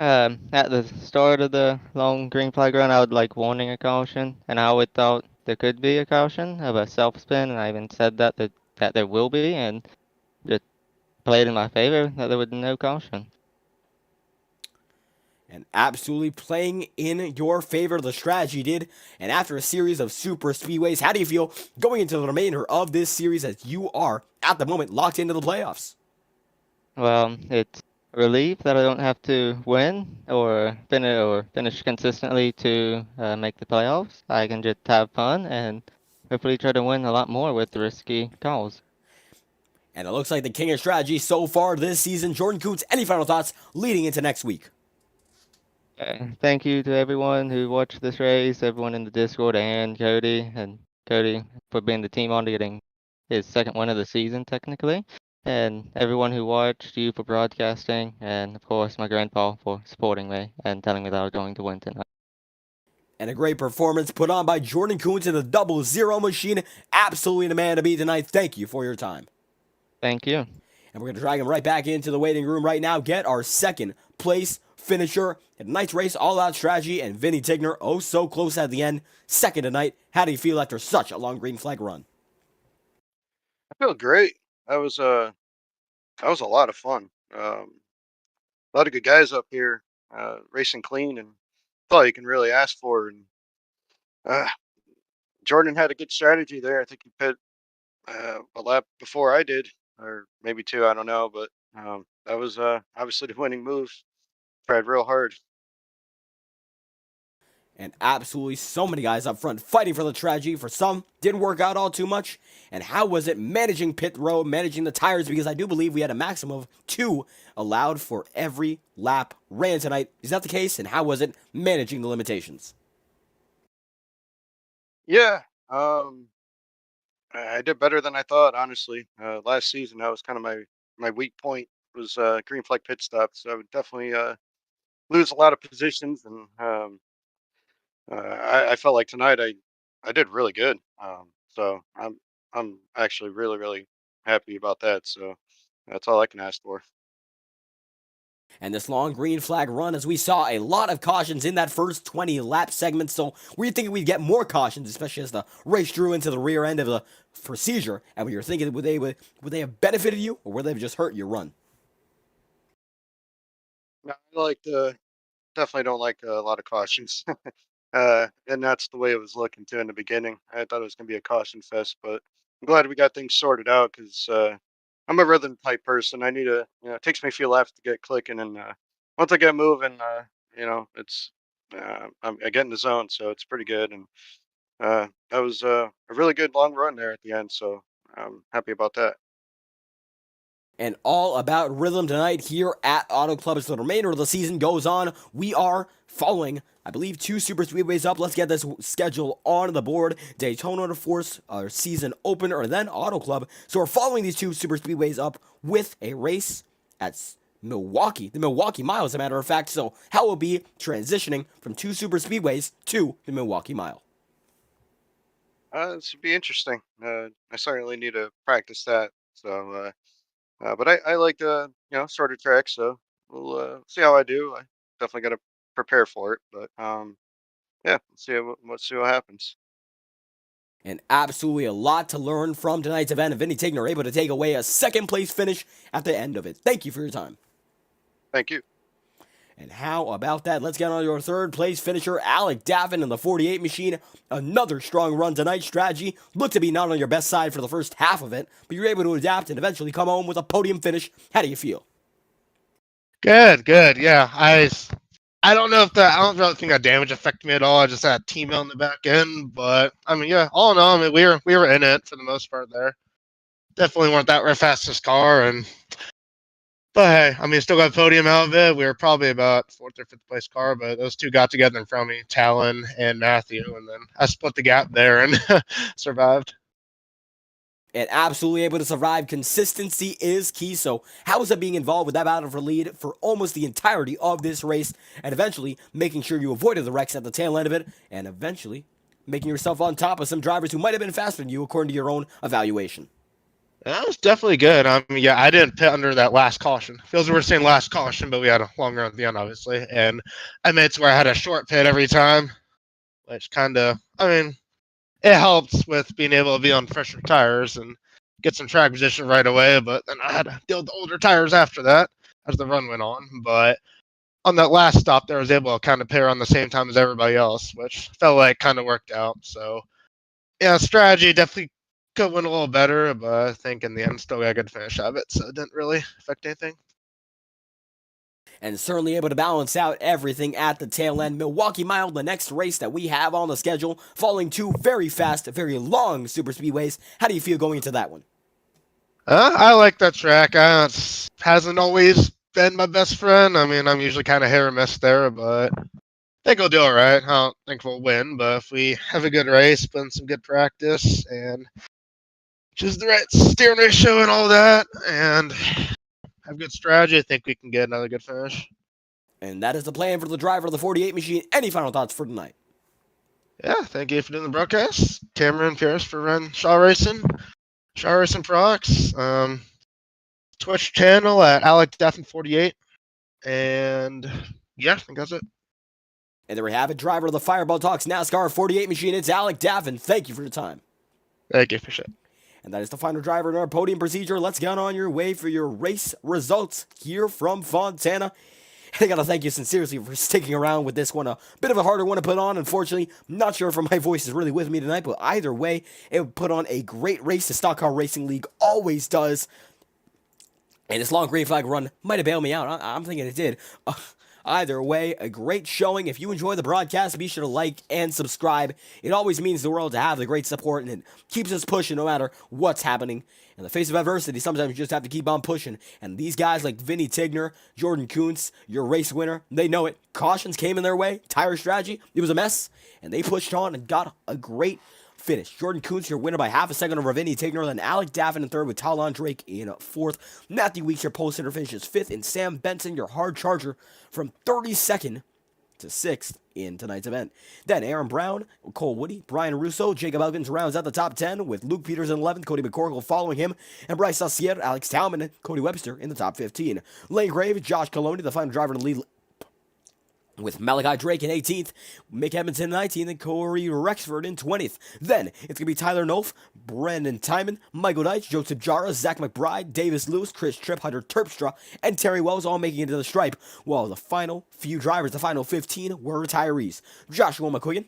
At the start of the long green flag run, I would like wanting a caution, and I always thought there could be a caution of a self spin, and I even said that there will be, and just played in my favor that there was no caution. And absolutely playing in your favor, the strategy did. And after a series of super speedways, how do you feel going into the remainder of this series as you are, at the moment, locked into the playoffs? Well, it's a relief that I don't have to win or finish consistently to make the playoffs. I can just have fun and hopefully try to win a lot more with risky calls. And it looks like the king of strategy so far this season. Jordan Coots, any final thoughts leading into next week? Thank you to everyone who watched this race, everyone in the Discord, and Cody for being the team on to getting his second win of the season, technically, and everyone who watched, you for broadcasting, and of course my grandpa for supporting me and telling me that I was going to win tonight. And a great performance put on by Jordan Coots in the 00 machine. Absolutely the man to beat tonight. Thank you for your time. Thank you. And we're going to drag him right back into the waiting room right now. Get our second place finisher at tonight's race, All Out Strategy, and Vinny Tigner, oh so close at the end. Second tonight. How do you feel after such a long green flag run? I feel great. That was a lot of fun. A lot of good guys up here, racing clean, and that's all you can really ask for. And uh, Jordan had a good strategy there. I think he pit a lap before I did, or maybe two. I don't know, but that was obviously the winning move. Tried real hard. And absolutely so many guys up front fighting for the strategy. For some, didn't work out all too much. And how was it managing pit row, managing the tires? Because I do believe we had a maximum of 2 allowed for every lap ran tonight. Is that the case? And how was it managing the limitations? Yeah, I did better than I thought. Honestly, last season that was kind of my weak point was green flag pit stops. So I would definitely lose a lot of positions, and I felt like tonight I did really good. So I'm actually really happy about that. So that's all I can ask for. And this long green flag run, as we saw a lot of cautions in that first 20 lap segment. So were you thinking we'd get more cautions, especially as the race drew into the rear end of the procedure? And we were thinking, would they have benefited you, or would they have just hurt your run? I like definitely don't like a lot of cautions. And that's the way it was looking too in the beginning. I thought it was gonna be a caution fest, but I'm glad we got things sorted out because I'm a rhythm type person. I need a it takes me a few laps to get clicking, and once I get moving, it's I get in the zone, so it's pretty good. And that was a really good long run there at the end, so I'm happy about that. And all about rhythm tonight here at Auto Club as the remainder of the season goes on. We are following, I believe, 2 super speedways up. Let's get this schedule on the board. Daytona to force our season opener, and then Auto Club. So we're following these 2 super speedways up with a race at Milwaukee, the Milwaukee Mile, as a matter of fact. So how will be transitioning from 2 super speedways to the Milwaukee Mile? This would be interesting. I certainly need to practice that. So. But I like shorter tracks, so we'll see how I do. I definitely got to prepare for it, but yeah, let's see what happens. And absolutely a lot to learn from tonight's event. And Vinny Tigner able to take away a second place finish at the end of it. Thank you for your time. Thank you. And how about that? Let's get on your third place finisher, Alec Davin in the 48 machine. Another strong run tonight. Strategy looked to be not on your best side for the first half of it, but you're able to adapt and eventually come home with a podium finish. How do you feel? Good. Yeah, I don't know if I don't really think that damage affected me at all. I just had team on the back end, but I mean, yeah, all in all, I mean, we were in it for the most part there. Definitely weren't that fastest car, but hey, I mean, still got podium out of it. We were probably about 4th or 5th place car, but those 2 got together in front of me, Talon and Matthew, and then I split the gap there and survived. And absolutely able to survive. Consistency is key. So how is it being involved with that battle for lead for almost the entirety of this race, and eventually making sure you avoided the wrecks at the tail end of it, and eventually making yourself on top of some drivers who might have been faster than you according to your own evaluation? That was definitely good. Yeah, I didn't pit under that last caution. Feels we were saying last caution, but we had a long run at the end, obviously. And I made it to where I had a short pit every time, which kind of, it helps with being able to be on fresher tires and get some track position right away. But then I had to deal with the older tires after that as the run went on. But on that last stop there, I was able to kind of pair on the same time as everybody else, which felt like kind of worked out. So, yeah, strategy definitely could win a little better, but I think in the end, still got a good finish out of it, so it didn't really affect anything. And certainly able to balance out everything at the tail end. Milwaukee Mile, the next race that we have on the schedule, following two very fast, very long super speedways. How do you feel going into that one? I like that track. It hasn't always been my best friend. I'm usually kind of hit or miss there, but I think we'll do all right. I don't think we'll win, but if we have a good race, put in some good practice, and choose the right steering ratio and all that, and have good strategy, I think we can get another good finish. And that is the plan for the driver of the 48 machine. Any final thoughts for tonight? Yeah, thank you for doing the broadcast. Cameron Pierce for Run Shaw Racing Prox. Twitch channel at AlecDaffin48. And yeah, I think that's it. And there we have it, driver of the Fireball Talks NASCAR 48 machine. It's Alec Daffin. Thank you for your time. Thank you, appreciate it. And that is the final driver in our podium procedure. Let's get on your way for your race results here from Fontana. And I gotta thank you sincerely for sticking around with this one. A bit of a harder one to put on, unfortunately. Not sure if my voice is really with me tonight, but either way, it put on a great race. The Stock Car Racing League always does. And this long green flag run might have bailed me out. I'm thinking it did. Either way, a great showing. If you enjoy the broadcast, be sure to like and subscribe. It always means the world to have the great support, and it keeps us pushing no matter what's happening. In the face of adversity, sometimes you just have to keep on pushing. And these guys like Vinny Tigner, Jordan Kuntz, your race winner, they know it. Cautions came in their way. Tire strategy, it was a mess. And they pushed on and got a great finish. Jordan Kuntz, your winner by half a second over Vinny Tigner. Then Alec Daffin in third with Talon Drake in fourth. Matthew Weeks, your pole-sitter, finishes fifth. And Sam Benson, your hard charger, from 32nd to 6th in tonight's event. Then Aaron Brown, Cole Woody, Brian Russo, Jacob Elkins rounds out the top 10 with Luke Peters in 11th, Cody McCorkle following him, and Bryce Saucier, Alex Talman, and Cody Webster in the top 15. Lane Grave, Josh Coloni, the final driver in the lead with Malachi Drake in 18th, Mick Edmondson in 19th, and Corey Rexford in 20th. Then, it's going to be Tyler Nolf, Brendan Timon, Michael Deitch, Joseph Jara, Zach McBride, Davis Lewis, Chris Tripp, Hunter Terpstra, and Terry Wells all making it to the stripe, while the final few drivers, the final 15, were retirees. Joshua McQuiggan,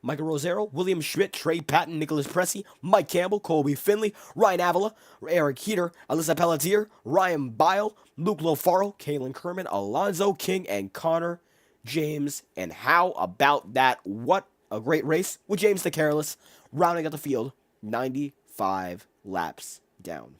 Michael Rosero, William Schmidt, Trey Patton, Nicholas Pressey, Mike Campbell, Colby Finley, Ryan Avila, Eric Heater, Alyssa Pelletier, Ryan Bile, Luke Lofaro, Kalen Kerman, Alonzo King, and Connor James. And how about that? What a great race with James the Careless rounding out the field 95 laps down.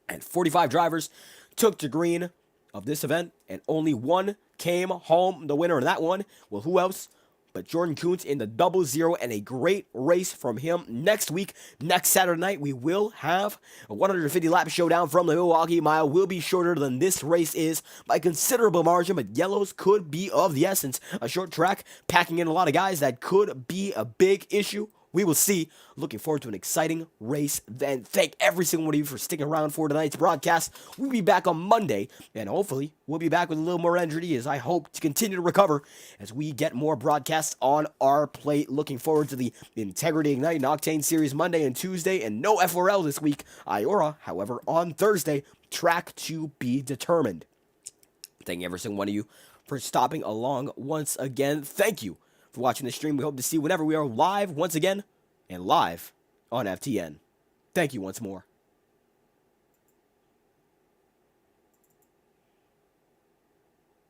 And 45 drivers took to green of this event, and only one came home the winner of that one. Well, who else but Jordan Kuntz in the 00, and a great race from him. Next week, next Saturday night, we will have a 150 lap showdown from the Milwaukee Mile. Will be shorter than this race is by considerable margin, but yellows could be of the essence. A short track packing in a lot of guys that could be a big issue. We will see. Looking forward to an exciting race then. Thank every single one of you for sticking around for tonight's broadcast. We'll be back on Monday, and hopefully we'll be back with a little more energy as I hope to continue to recover as we get more broadcasts on our plate. Looking forward to the Integrity Ignite and Octane Series Monday and Tuesday, and no FORL this week. IORA, however, on Thursday. Track to be determined. Thank every single one of you for stopping along once again. Thank you for watching the stream. We hope to see you whenever we are live once again and live on FTN. Thank you once more.